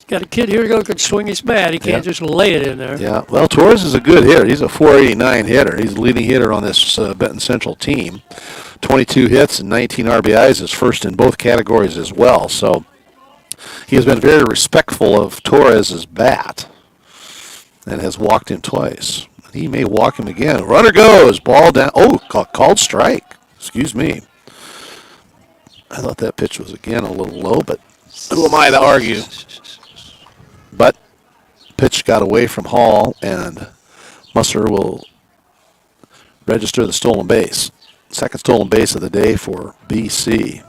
got a kid here who can swing his bat. He can't just lay it in there. Yeah, well, Torres is a good hitter. He's a .489 hitter. He's the leading hitter on this Benton Central team. 22 hits and 19 RBIs, is first in both categories as well. So he has been very respectful of Torres' bat and has walked him twice. He may walk him again. Runner goes, ball down. Oh, called strike. Excuse me. I thought that pitch was again a little low, but who am I to argue? But Pitch got away from Hall, and Musser will register the stolen base. Second stolen base of the day for BC.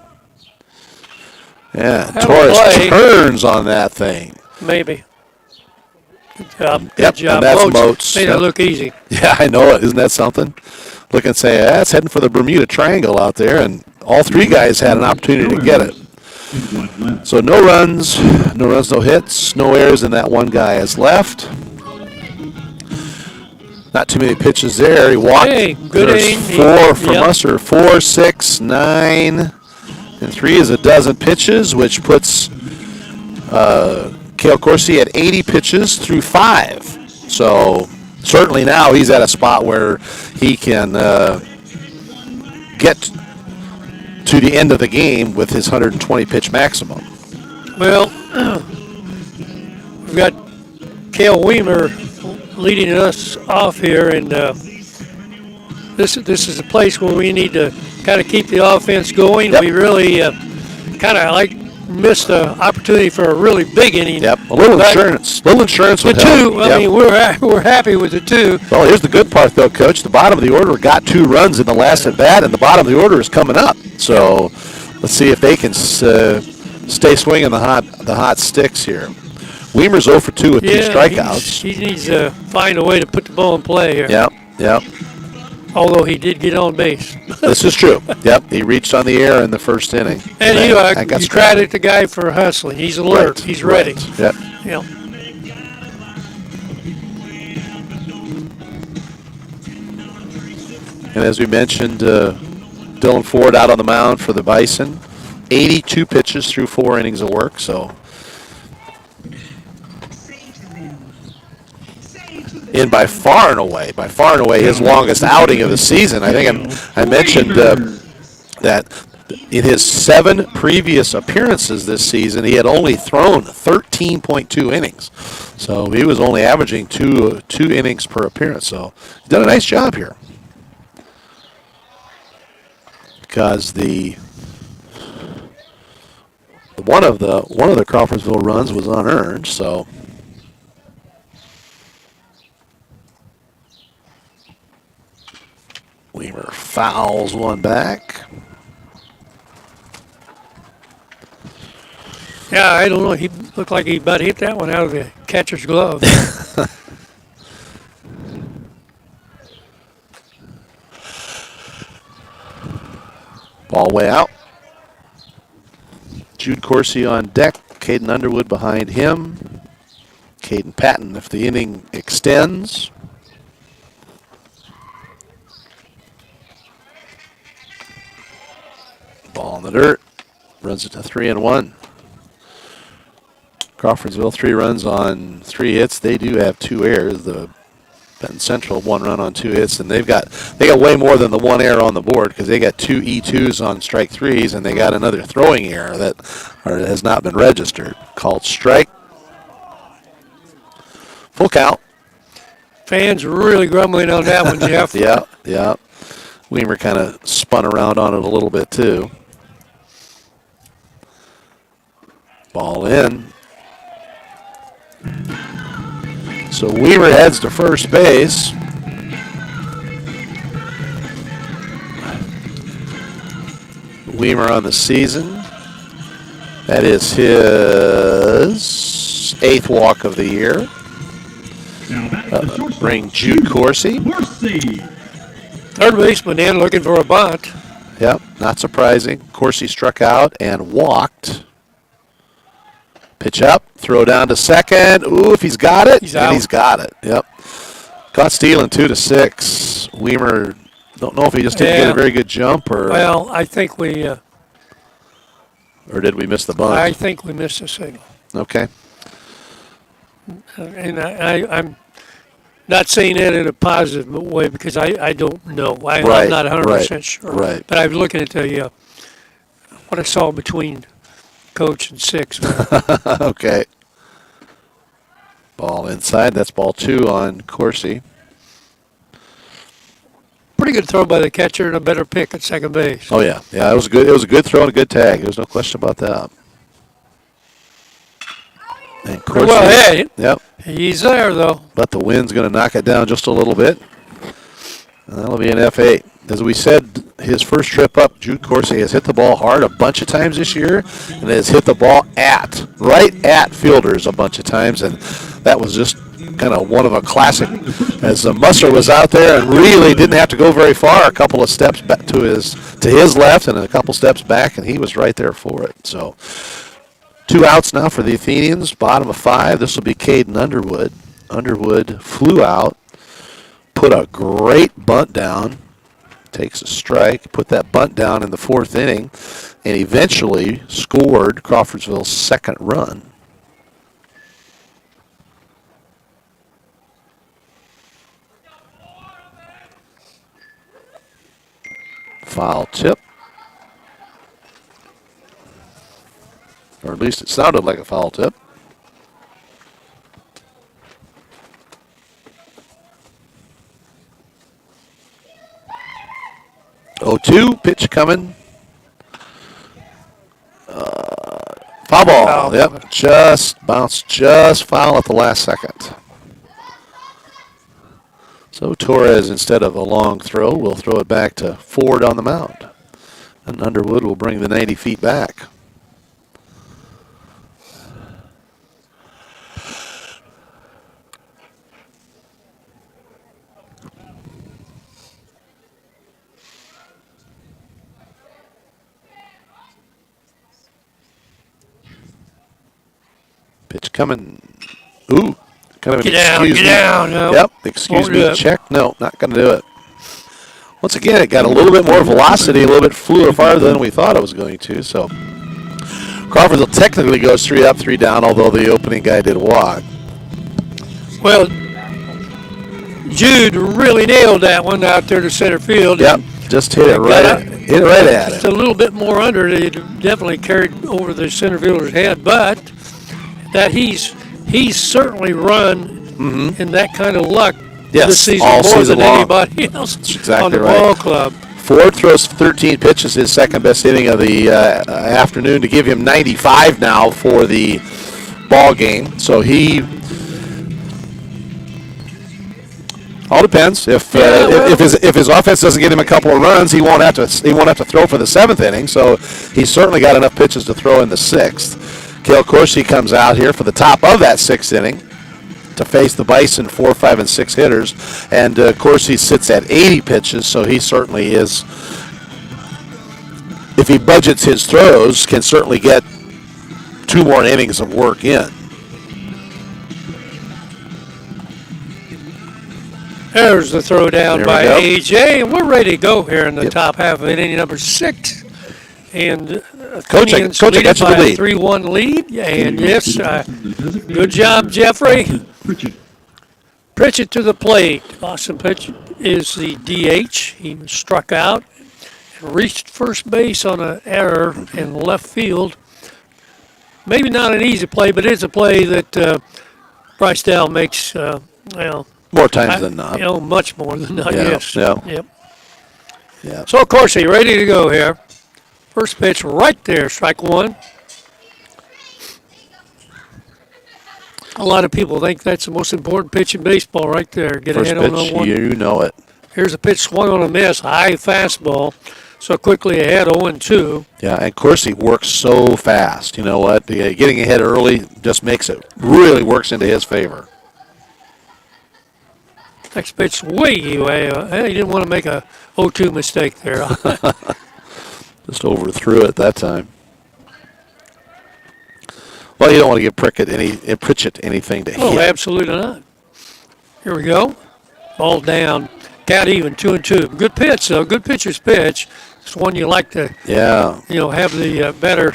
Yeah, Have a Torres play. turns on that thing. Maybe. Good job. Yep, Good job. and that's Moats Moats. made Yep. it look easy. Yeah, I know it. Isn't that something? Look and say, that's heading for the Bermuda Triangle out there, and all three guys had an opportunity to get it. So no runs, no hits, no errors, and that one guy is left. Not too many pitches there. He walked. Hey, good There's inning. 4 for Yep. Musser. 4, 6, 9, and 3 is a dozen pitches, which puts Cale Corsi at 80 pitches through 5. So certainly now he's at a spot where he can get to the end of the game with his 120 pitch maximum. Well, we've got Cale Weimer leading us off here, and this is a place where we need to kind of keep the offense going. Yep. We really kind of missed the opportunity for a really big inning. Yep, a little But insurance. Little insurance The would help. two, I Yep. mean, we're happy with the two. Well, here's the good part, though, Coach. The bottom of the order got 2 runs in the last at bat, and the bottom of the order is coming up. So let's see if they can stay swinging the hot sticks here. Weimer's 0 for 2 with 2 strikeouts. He needs to find a way to put the ball in play here. Yep. Although he did get on base. This is true. Yep, he reached on the air in the first inning. And That got you scrambled. credit the guy for hustling. He's alert. Right, He's ready. right. Yep. Yeah. And as we mentioned, Dylan Ford out on the mound for the Bison. 82 pitches through 4 innings of work. So in by far and away his longest outing of the season. I think I mentioned that in his 7 previous appearances this season, he had only thrown 13.2 innings. So he was only averaging two innings per appearance. So he's done a nice job here. Because one of the Crawforsville runs was unearned, so Weimer fouls one back. Yeah, I don't know. He looked like he about hit that one out of the catcher's glove. Ball way out. Jude Corsi on deck. Caden Underwood behind him. Caden Patton if the inning extends. Ball in the dirt. Runs it to 3-1. Crawforsville 3 runs on 3 hits. They do have 2 errors. The Benton Central 1 run on 2 hits, and they got way more than the 1 error on the board because they got 2 E2s on strike 3s, and they got another throwing error that has not been registered called strike. Full count. Fans really grumbling on that one, Jeff. Yeah. Weimer kind of spun around on it a little bit too. Ball in. So Weimer heads to first base. Weimer on the season. That is his 8th walk of the year. Now back to shortstop. Bring Jude Corsi. Corsi. Third baseman in looking for a bunt. Yep, not surprising. Corsi struck out and walked. Pitch up, throw down to second. Ooh, if he's got it, He's out. He's got it. Yep. Caught stealing 2-6. Weimer, don't know if he just didn't get a very good jump or Well, I think we did we miss the bunt? I think we missed a signal. Okay. And I'm not saying that in a positive way because I don't know. I'm Right, not 100% right, sure. right. But I'm looking at the what I saw between coach and 6. Okay. Ball inside. That's ball 2 on Corsi. Pretty good throw by the catcher and a better pick at second base. Oh yeah. Yeah, it was good. It was a good throw and a good tag. There's no question about that. And of course, Well, hey, yep. he's there, though. But the wind's going to knock it down just a little bit. And that'll be an F8. As we said, his first trip up, Jude Corsi has hit the ball hard a bunch of times this year and has hit the ball right at fielders a bunch of times. And that was just kind of one of a classic, as Musser was out there and really didn't have to go very far, a couple of steps back to his left and a couple steps back, and he was right there for it. So 2 outs now for the Athenians, bottom of 5. This will be Caden Underwood. Underwood flew out, put a great bunt down, takes a strike, put that bunt down in the 4th inning, and eventually scored Crawforsville's second run. Foul tip. Or at least it sounded like a foul tip. 0-2, pitch coming. Foul ball. Yep, just bounced just foul at the last second. So Torres, instead of a long throw, will throw it back to Ford on the mound. And Underwood will bring the 90 feet back. Pitch coming. Ooh. Kind of Get down. No. Yep. Excuse Won't me. do it. Check. No, not going to do it. Once again, it got a little bit more velocity, a little bit flew farther than we thought it was going to. So Crawforsville technically goes 3 up, 3 down, although the opening guy did walk. Well, Jude really nailed that one out there to center field. Yep. Just hit it right at Just it. a little bit more under it. It definitely carried over the center fielder's head, but that he's certainly run in that kind of luck this season all more season than long. anybody else That's exactly on the right. ball club. Ford throws 13 pitches, his second best inning of the afternoon, to give him 95 now for the ball game. So he all depends. If his offense doesn't get him a couple of runs, he won't have to throw for the 7th inning. So he's certainly got enough pitches to throw in the 6th. Cale Corsi comes out here for the top of that 6th inning to face the Bison 4, 5, and 6 hitters. And Corsi sits at 80 pitches, so he certainly is, if he budgets his throws, can certainly get 2 more innings of work in. There's the throw down There we by go. AJ, and we're ready to go here in the top half of inning number 6. And Coach, I Athenians got lead you it the by a lead. 3-1 lead. And yes, good job, Jeffrey. Pritchett to the plate. Boston Pritchett is the DH. He was struck out and reached first base on an error in left field. Maybe not an easy play, but it's a play that Bryce Dow makes, More times than not. much more than not. Yeah, Yes. yeah. Yep. Yeah. So, of course, he's ready to go here. First pitch right there, strike 1. A lot of people think that's the most important pitch in baseball right there. Get First ahead on pitch, the 1. you know it. Here's a pitch swung on a miss, high fastball. So quickly ahead, 0-2. Yeah, and Corsi works so fast. You know what? Getting ahead early just makes it, really works into his favor. Next pitch way away. He didn't want to make a 0-2 mistake there. Just overthrew it that time. Well, you don't want to give Pritchett anything to Oh, hit. absolutely not. Here we go. Ball down. Count even, 2-2. Good pitch, though. Good pitcher's pitch. It's one you like to, Yeah. have the better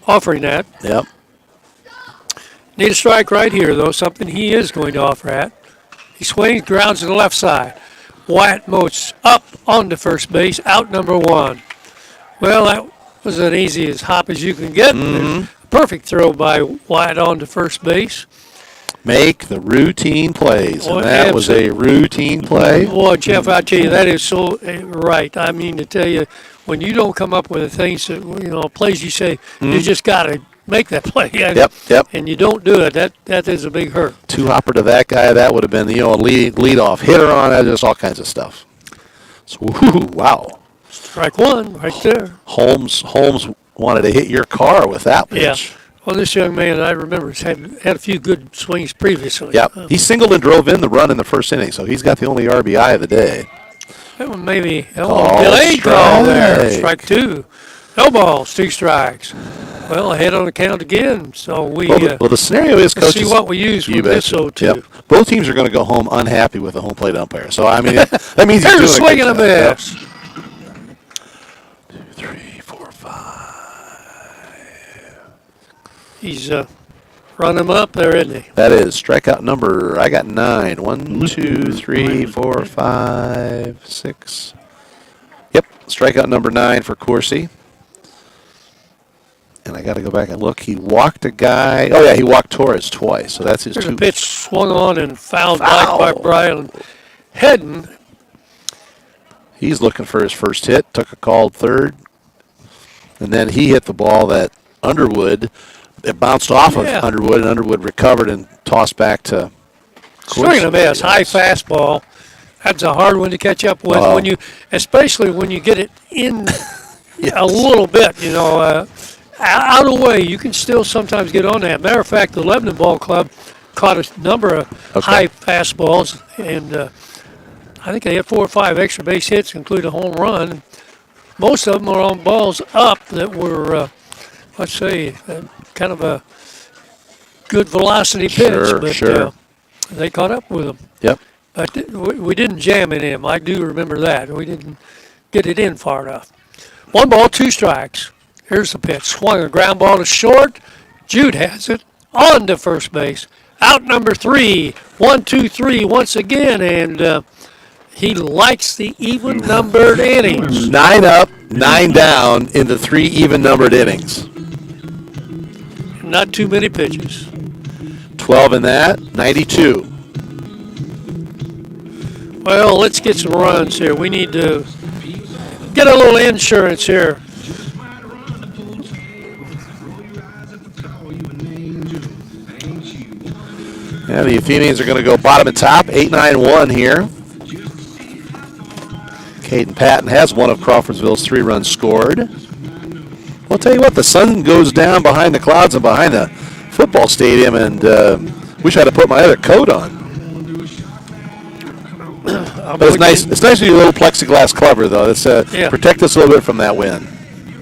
offering at. Yep. Need a strike right here, though. Something he is going to offer at. He swings, grounds to the left side. Wyatt Moats up onto first base, out number 1. Well, that was an easy as hop as you can get. Perfect throw by Wyatt onto first base. Make the routine plays, Well, and that was a routine play. Boy, Jeff, I tell you, that is so right. I mean, to tell you, when you don't come up with the things that, plays you say, you just got to make that play. Yep. And you don't do it. That is a big hurt. Two-hopper to that guy, that would have been, a lead-off hitter on it, just all kinds of stuff. So, wow. Strike one right there. Holmes wanted to hit your car with that pitch. Yeah. Well, this young man, I remember, has had a few good swings previously. Yep. He singled and drove in the run in the first inning, so he's got the only RBI of the day. That one maybe delayed call there. Strike two. No balls, 2 strikes. Well, ahead on the count again. So the scenario is, let's coaches, see what we use with this too. Yep. Both teams are going to go home unhappy with the home plate umpire. So I mean, that means he's There's a doing swing good and a job. miss. 2, 3, 4, 5. He's running him up there, isn't he? That is strikeout number. I got 9. 1, 2, 3, 4, 5, 6. Yep, strikeout number 9 for Corsi. And I got to go back and look. He walked a guy. Oh, yeah, he walked Torres twice. So that's his There's 2. a pitch swung on and fouled back by Brian Hedden. He's looking for his first hit. Took a called third. And then he hit the ball that Underwood, it bounced off of Underwood, and Underwood recovered and tossed back to Swing and a miss. High fastball. That's a hard one to catch up with especially when you get it in a little bit, out of the way. You can still sometimes get on that. Matter of fact, the Lebanon Ball Club caught a number of high fastballs, and I think they had 4 or 5 extra base hits, including a home run. Most of them were on balls up that were, kind of a good velocity pitch. Sure. They caught up with them. Yep. But we didn't jam it in. I do remember that. We didn't get it in far enough. 1 ball, 2 strikes. Here's the pitch. Swung a ground ball to short. Jude has it. On to first base. Out number 3. 1, 2, 3 once again. And he likes the even-numbered innings. 9 up, 9 down in the 3 even-numbered innings. Not too many pitches. 12 in that, 92. Well, let's get some runs here. We need to get a little insurance here. Yeah, the Athenians are going to go bottom and top, 8-9-1 here. Caden Patton has one of Crawforsville's 3 runs scored. I'll tell you what, the sun goes down behind the clouds and behind the football stadium, and wish I had to put my other coat on. But it's nice. It's nice to do a little plexiglass cover, though. It's protect us a little bit from that wind.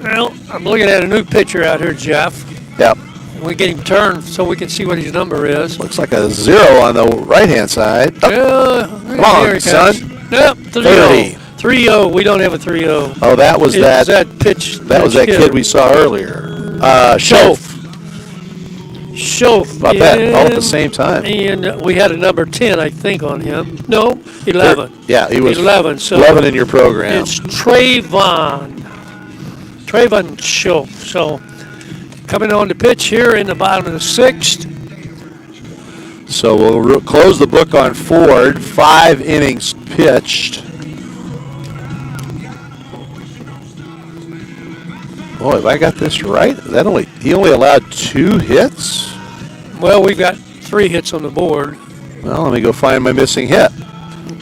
Well, I'm looking at a new pitcher out here, Jeff. Yep. We get him turned so we can see what his number is. Looks like a 0 on the right-hand side. Oh, come on, son. Yep, 3-0. 3-0. We don't have a 3-0. Oh, that was that pitch. That was that kid we saw earlier. Schoaf. Schoaf. About that, all at the same time. And we had a number 10, I think, on him. No, 11. Yeah, he was 11. So 11 in your program. It's Trayvon Schoaf. So coming on the pitch here in the bottom of the 6th. So we'll close the book on Ford. 5 innings pitched. Boy, have I got this right? He only allowed 2 hits? Well, we've got 3 hits on the board. Well, let me go find my missing hit.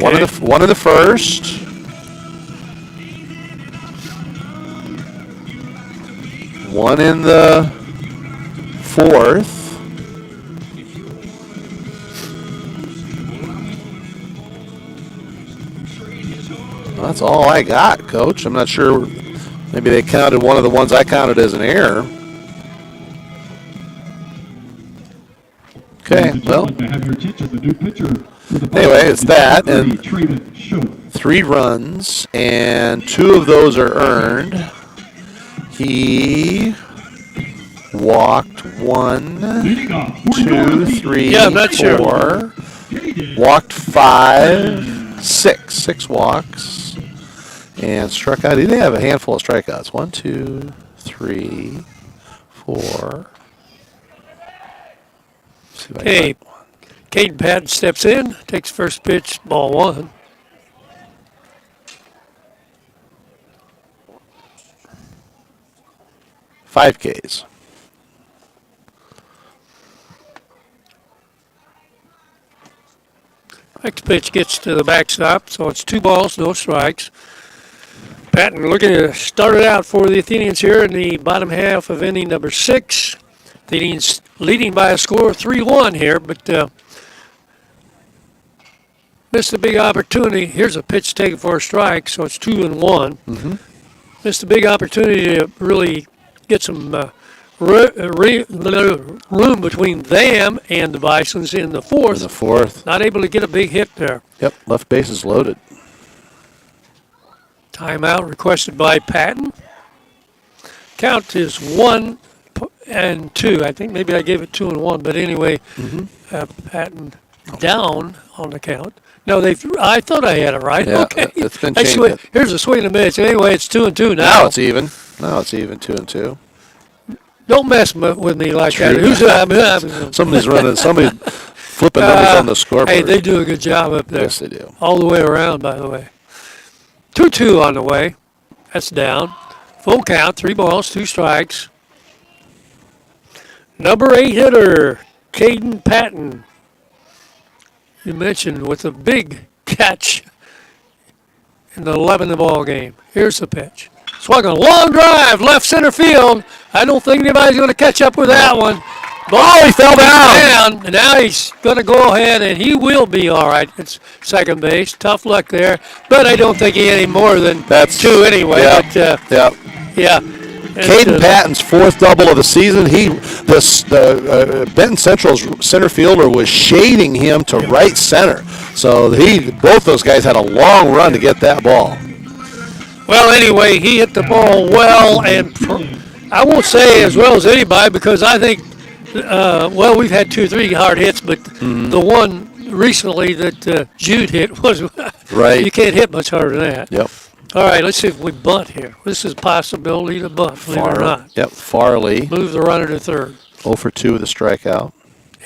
Okay. One in the first. One in the 4th. Well, that's all I got, Coach. I'm not sure. Maybe they counted one of the ones I counted as an error. Okay, well. Anyway, it's that, and 3 runs, and 2 of those are earned. He walked 1, 2, 3, Yeah, I'm not 4. Walked 5, 6. 6 walks. And struck out. He did have a handful of strikeouts. 1, 2, 3, 4. Okay. Caden Patton steps in, takes first pitch, ball 1. Five Ks. Next pitch gets to the backstop, so it's 2 balls, no strikes. Patton looking to start it out for the Athenians here in the bottom half of inning number 6. Athenians leading by a score of 3-1 here, but missed a big opportunity. Here's a pitch taken for a strike, so it's 2-1. Missed a big opportunity to really get some room between them and the Bisons in the fourth. Not able to get a big hit there. Yep, left base is loaded. Timeout requested by Patton. Count is 1-2. I think maybe I gave it 2-1, but anyway, Patton down on the count. No, I thought I had it right. Yeah, okay. it's been changed. Here's a swing and a miss. Anyway, it's 2-2 now. Now it's even. 2-2. Don't mess with me like that. Somebody's flipping numbers on the scoreboard. Hey, they do a good job up there. Yes, they do. All the way around, by the way. 2-2 on the way. That's down. Full count, 3 balls, 2 strikes. Number 8 hitter, Caden Patton. You mentioned with a big catch in the 11th ball game. Here's the pitch. Swung a long drive, left center field. I don't think anybody's going to catch up with that one. He fell down. And now he's going to go ahead, and he will be all right. It's second base. Tough luck there. But I don't think he had any more than 2 anyway. Yeah. Yeah. Caden Patton's 4th double of the season. The Benton Central's center fielder was shading him to right center. So both those guys had a long run to get that ball. Well, anyway, he hit the ball well, and I won't say as well as anybody because I think, we've had 2-3 hard hits, but the one recently that Jude hit was right. You can't hit much harder than that. Yep. All right, let's see if we bunt here. This is a possibility to bunt, believe it or not. Yep, Farley. Move the runner to third. 0 for 2 with a strikeout.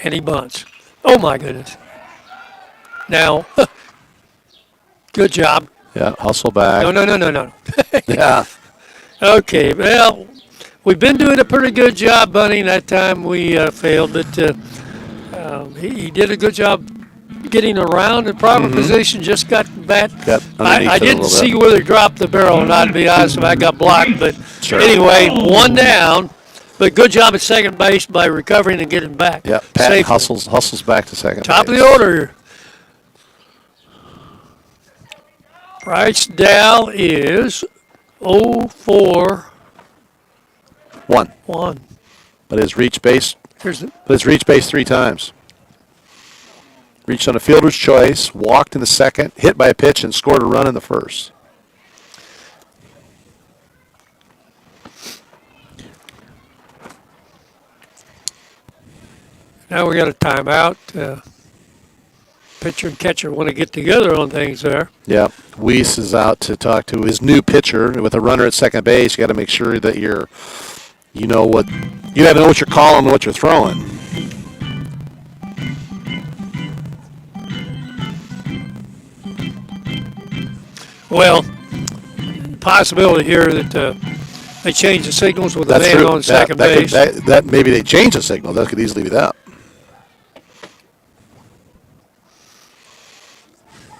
And he bunts. Oh, my goodness. Now, good job. Yeah, hustle back. No. Yeah. Okay, well, we've been doing a pretty good job bunting. That time we failed, but he did a good job getting around in proper position, just got the bat. I didn't see whether he dropped the barrel or not, to be honest, if I got blocked. But anyway, 1 down. But good job at second base by recovering and getting back. Yeah, Patton hustles back to second Top base. of the order. Bryce Dow is 0 for 1. But has reached base 3 times. Reached on a fielder's choice, walked in the second, hit by a pitch, and scored a run in the first. Now we got a timeout. Pitcher and catcher want to get together on things there. Yeah, Weiss is out to talk to his new pitcher. With a runner at second base, you got to make sure that you know what you're calling and what you're throwing. Well, possibility here that they change the signals with the man on second base. That maybe they change the signal. That could easily be that.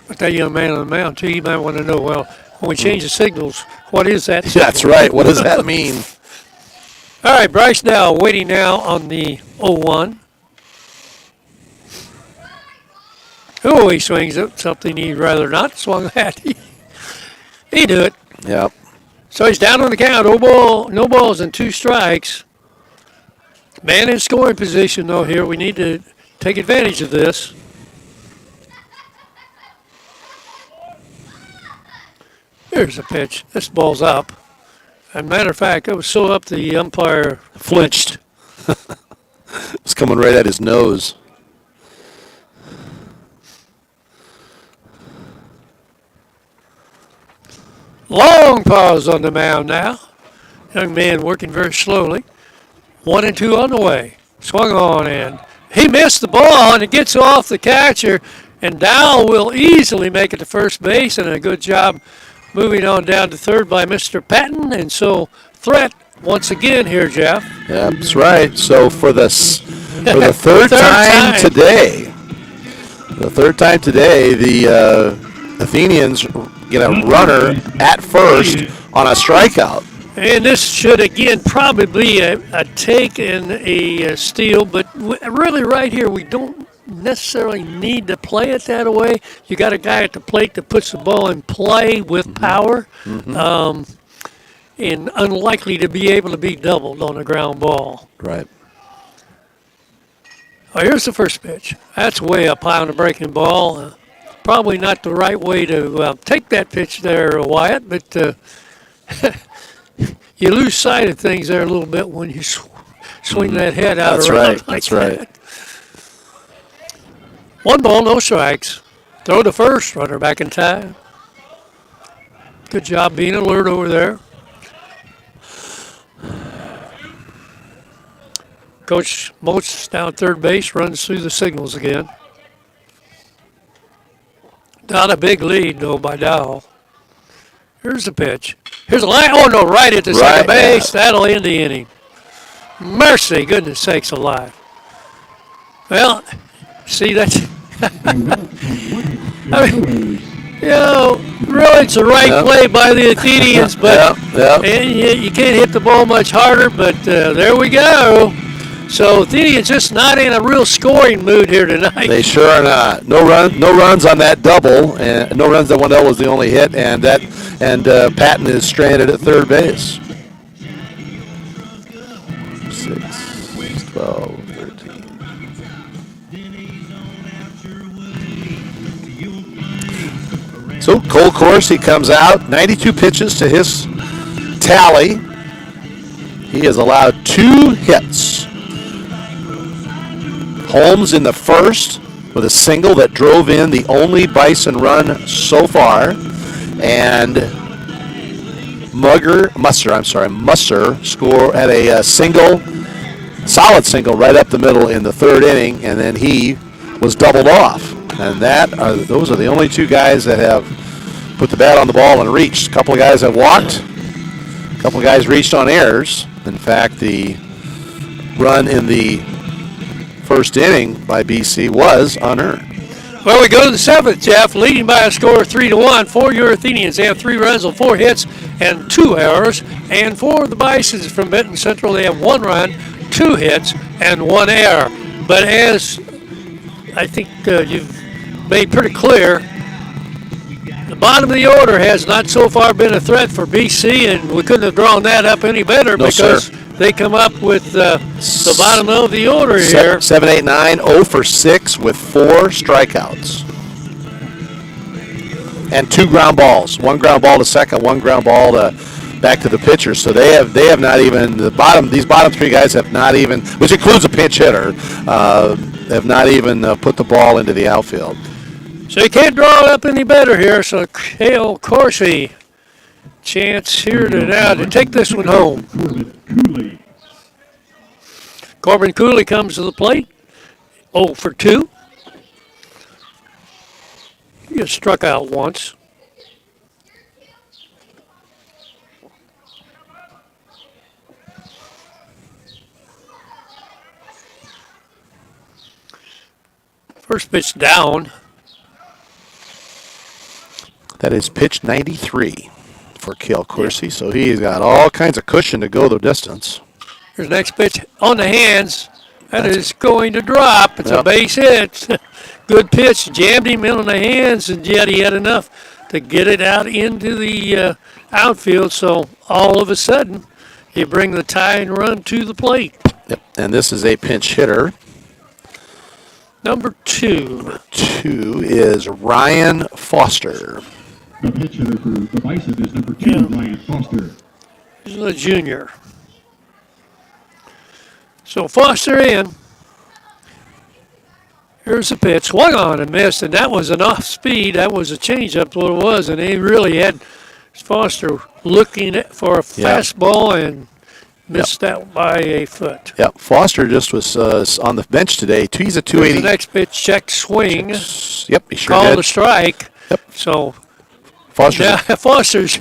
But that young man on the mound, too, you might want to know, well, when we change the signals, what is that? That's right. What does that mean? All right, Bryce Dow waiting now on the 0-1. Oh, he swings at something he'd rather not swung at. He do it. Yep. So he's down on the count. No balls and 2 strikes. Man in scoring position, though, here. We need to take advantage of this. Here's a pitch. This ball's up. As a matter of fact, it was so up the umpire flinched. It's coming right at his nose. Long pause on the mound now. Young man working very slowly. 1-2 on the way. Swung on and he missed the ball and it gets off the catcher. And Dow will easily make it to first base, and a good job moving on down to third by Mr. Patton. And so threat once again here, Jeff. Yeah, that's right. So for the third time today, The third time today, the Athenians get a runner at first on a strikeout. And this should, again, probably be a take and a steal, but really right here we don't necessarily need to play it that way. You got a guy at the plate that puts the ball in play with power, and unlikely to be able to be doubled on a ground ball. Right. Oh, here's the first pitch. That's way up high on the breaking ball. Probably not the right way to take that pitch there, Wyatt, but you lose sight of things there a little bit when you swing that head out That's around right. like That's that. right. 1 ball, no strikes. Throw to first, runner back in time. Good job being alert over there. Coach Moats down third base, runs through the signals again. Not a big lead, though, by Dow. Here's the pitch. Here's a line. Oh, no, right at the second base. Yeah. That'll end the inning. Mercy, goodness sakes alive. Well, see, that's... I mean, really, it's the right play by the Athenians, but and you can't hit the ball much harder, but there we go. So Athenians just not in a real scoring mood here tonight. They sure are not. No runs on that double, and no runs. That one double was the only hit, and Patton is stranded at third base. 6, 12, 13. So Cole Corsi comes out, 92 pitches to his tally. He has allowed 2 hits. Holmes in the first with a single that drove in the only Bison run so far, and Musser had a solid single right up the middle in the third inning, and then he was doubled off. And those are the only 2 guys that have put the bat on the ball and reached. A couple of guys have walked. A couple of guys reached on errors. In fact, the run in the first inning by BC was unearned. Well, we go to the 7th, Jeff, leading by a score of 3-1 for your Athenians. They have 3 runs on 4 hits and 2 errors. And for the Bisons from Benton Central, they have 1 run, 2 hits, and 1 error. But as I think you've made pretty clear, the bottom of the order has not so far been a threat for BC, and we couldn't have drawn that up any better because they come up with the bottom of the order here. 7, 8, 9, 0 for 6 with 4 strikeouts. And 2 ground balls. 1 ground ball to second, 1 ground ball back to the pitcher. So they have not even, these bottom 3 guys have not even, which includes a pinch hitter, have not even put the ball into the outfield. So you can't draw it up any better here. So Cale Corsi, chance here to take this one home. Corbin Cooley comes to the plate. 0 for 2. He gets struck out once. First pitch down. That is pitch 93 for Cale Corsi, so he's got all kinds of cushion to go the distance. Here's the next pitch on the hands. That is going to drop. It's a base hit. Good pitch. Jammed him in on the hands, and yet he had enough to get it out into the outfield. So all of a sudden, you bring the tying run to the plate. Yep, and this is a pinch hitter. Number 2. Number 2 is Ryan Foster. The pitch hitter for the Bison is number 2, Ryan Foster. He's a junior. So Foster in. Here's the pitch. Swung on and missed, and that was an off speed. That was a changeup, what it was, and he really had Foster looking for a fastball and missed that by a foot. Yep, Foster just was on the bench today. He's a 280. Here's the next pitch, check swing. Yep, he sure Called did. a strike. Yep. So Foster's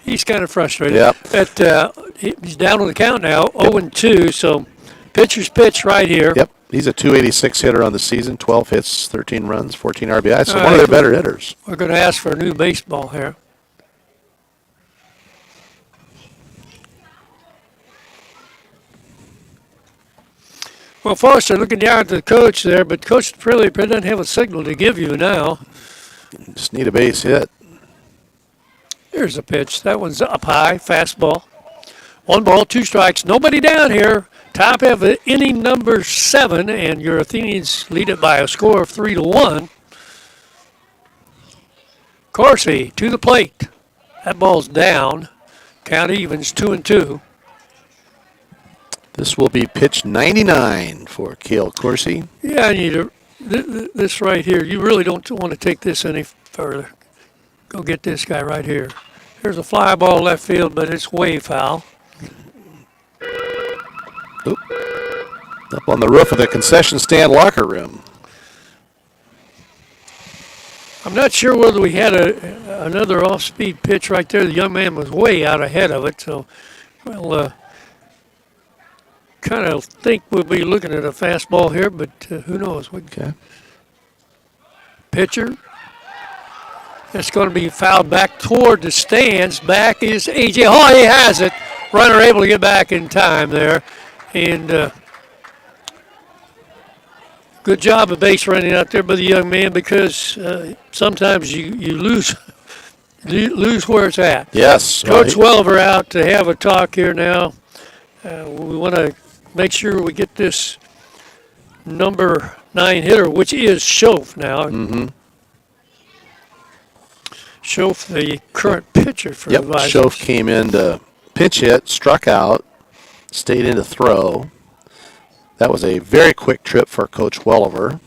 he's kind of frustrated. Yep. But he's down on the count now, 0-2. So pitcher's pitch right here. Yep. He's a 286 hitter on the season, 12 hits, 13 runs, 14 RBIs. So All one of right. their better hitters. We're going to ask for a new baseball here. Well, Foster looking down at the coach there, but Coach really doesn't have a signal to give you now. Just need a base hit. Here's a pitch. That one's up high, fastball. 1 ball, 2 strikes. Nobody down here. Top of inning number 7, and your Athenians lead it by a score of 3-1. Corsi to the plate. That ball's down. Count evens 2-2. This will be pitch 99 for Cale Corsi. Yeah, I need this right here. You really don't want to take this any further. Go get this guy right here. Here's a fly ball left field, but it's way foul. Oop. Up on the roof of the concession stand locker room. I'm not sure whether we had another off-speed pitch right there. The young man was way out ahead of it, so well, kind of think we'll be looking at a fastball here, but who knows? Okay. Pitcher. That's going to be fouled back toward the stands. Back is A.J. Oh, he has it. Runner able to get back in time there. And good job of base running out there by the young man, because sometimes you lose where it's at. Yes. Coach right. Welliver out to have a talk here now. We want to make sure we get this number 9 hitter, which is Schoaf now. Mm-hmm. Schoaf, the current pitcher for Yep. the Bison. Schoaf came in to pinch hit, struck out, stayed in to throw. That was a very quick trip for Coach Welliver.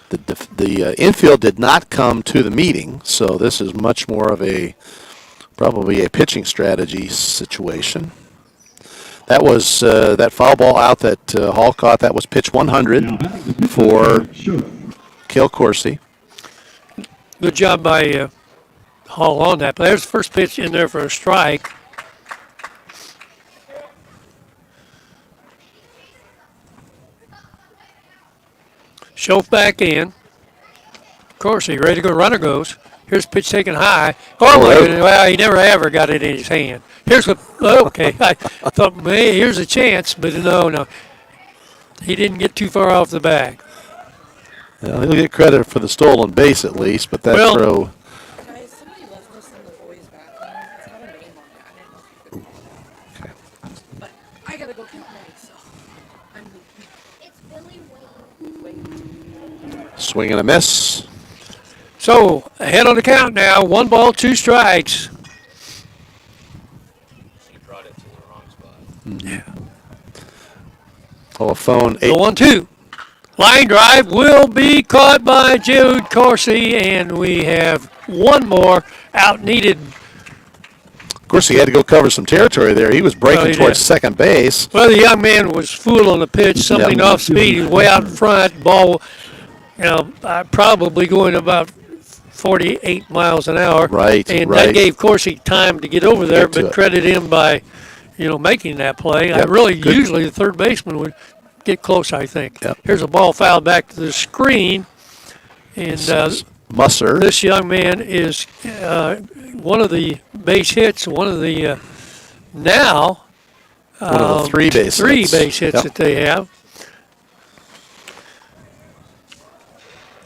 The infield did not come to the meeting, so this is much more of probably a pitching strategy situation. That was that foul ball out that Hall caught. That was pitch 100 for Cale Corsi. Good job by Hall on that. There's the first pitch in there for a strike. Schoaf back in. Corsi ready to go. Runner goes. Here's pitch taken high. Oh, my goodness. Well, he never ever got it in his hand. Here's what, okay. I thought, hey, here's a chance, but no. He didn't get too far off the bag. Well, he'll get credit for the stolen base at least, but that throw. Guys, somebody left this in the boys' bathroom. It's got a name on it. I didn't know. Okay. But I gotta go count money, so I'm leaving. Swing and a miss. So, ahead on the count now. 1 ball, 2 strikes. He brought it to the wrong spot. Yeah. Oh, a phone. The 1-2. Line drive will be caught by Jude Corsi, and we have one more out needed. Of course, he had to go cover some territory there. He was breaking he towards did. second base. Well, the young man was fooled on the pitch, something Yep. off speed. He's way out in front. Ball, probably going about 48 miles an hour. Right, And right. that gave Corsi time to get over there, Get to but it. credit him by, making that play. Yep, good. Usually the third baseman would get close, I think. Yep. Here's a ball fouled back to the screen. And Musser. this young man is one of the base hits, one of the now One of the three base hits. base hits Yep. that they have.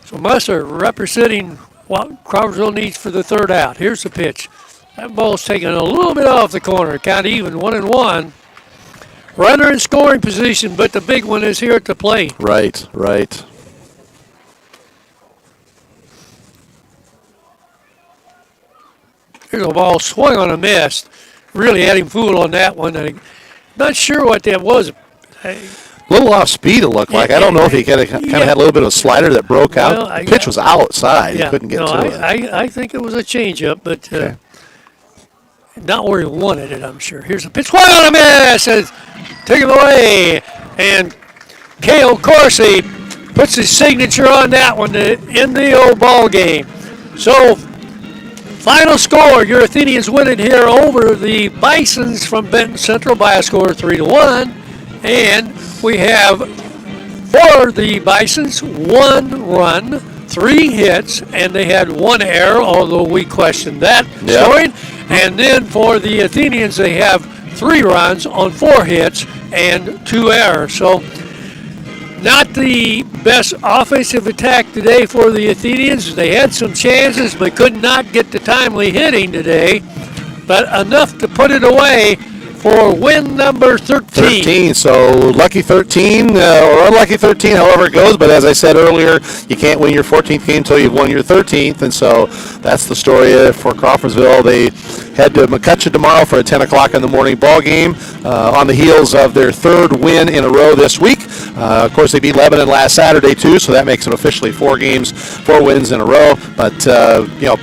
So Musser representing what Crawforsville needs for the third out. Here's the pitch. That ball's taken a little bit off the corner, kind of even, 1-1. Runner in scoring position, but the big one is here at the plate. Right, right. Here's a ball swung on a miss. Really had him fooled on that one. I'm not sure what that was. A little off speed, it looked like. I don't know if he kind of had a little bit of a slider that broke Well, out. The pitch was outside. He couldn't get to it. I think it was a changeup, but Okay. not where he wanted it, I'm sure. Here's a pitch. Swung on a miss. Take him away. And Cale Corsi puts his signature on that one to end the old ball game. So, final score, your Athenians win it here over the Bisons from Benton Central by a score of 3-1. And we have for the Bisons 1 run, 3 hits, and they had 1 error, although we questioned that scoring. And then for the Athenians, they have 3 runs on 4 hits and 2 errors. So not the best offensive attack today for the Athenians. They had some chances but could not get the timely hitting today, but enough to put it away for win number 13. So lucky 13 or unlucky 13, however it goes. But as I said earlier, you can't win your 14th game until you've won your 13th. And so that's the story for Crawforsville. They head to McCutcheon tomorrow for a 10 o'clock in the morning ball game on the heels of their 3rd win in a row this week. Of course, they beat Lebanon last Saturday, too, so that makes it officially 4 wins in a row. But,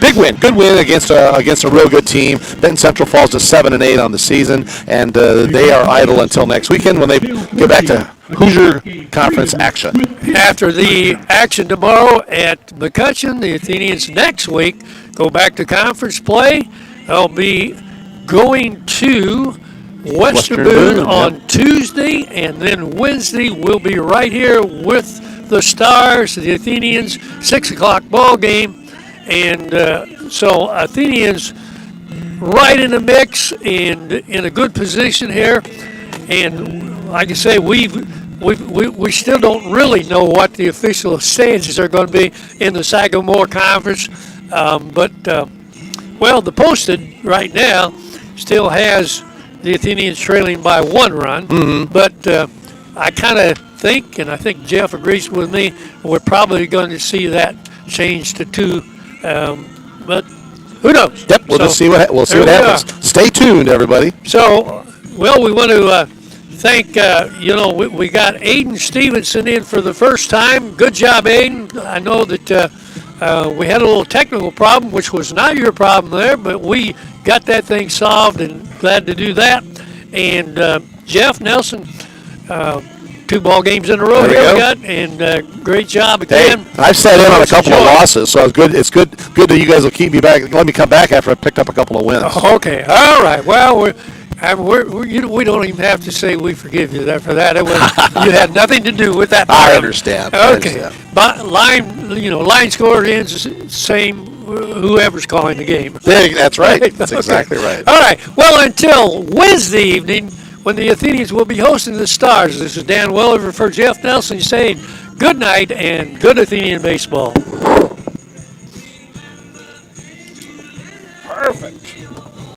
big win, good win against a real good team. Benton Central falls to 7-8 on the season, and they are idle until next weekend when they get back to Hoosier Conference action. After the action tomorrow at McCutcheon, the Athenians next week go back to conference play. They'll be going to Western Boone on Tuesday, and then Wednesday we'll be right here with the Stars, the Athenians, 6 o'clock ball game. And so Athenians right in the mix and in a good position here. And like I say, we still don't really know what the official standings are going to be in the Sagamore Conference. Well, the posted right now still has the Athenians trailing by 1 run. But I kind of think, and I think Jeff agrees with me, we're probably going to see that change to 2. But who knows? Yep, we'll just see what happens. Stay tuned, everybody. So, well, we want to thank, we got Aiden Stevenson in for the first time. Good job, Aiden. I know that we had a little technical problem, which was not your problem there, but we got that thing solved and glad to do that. And Jeff Nelson, 2 ball games in a row here we got, and great job again. Hey, I've sat in on a couple of losses, so it's good. It's good that you guys will keep me back. Let me come back after I picked up a couple of wins. Okay, all right. Well, we don't even have to say we forgive you for that. You had nothing to do with that. I understand. Okay, but line score ends the same. Whoever's calling the game. That's right. That's exactly right. All right. Well, until Wednesday evening, when the Athenians will be hosting the Stars. This is Dan Welliver for Jeff Nelson saying good night and good Athenian baseball.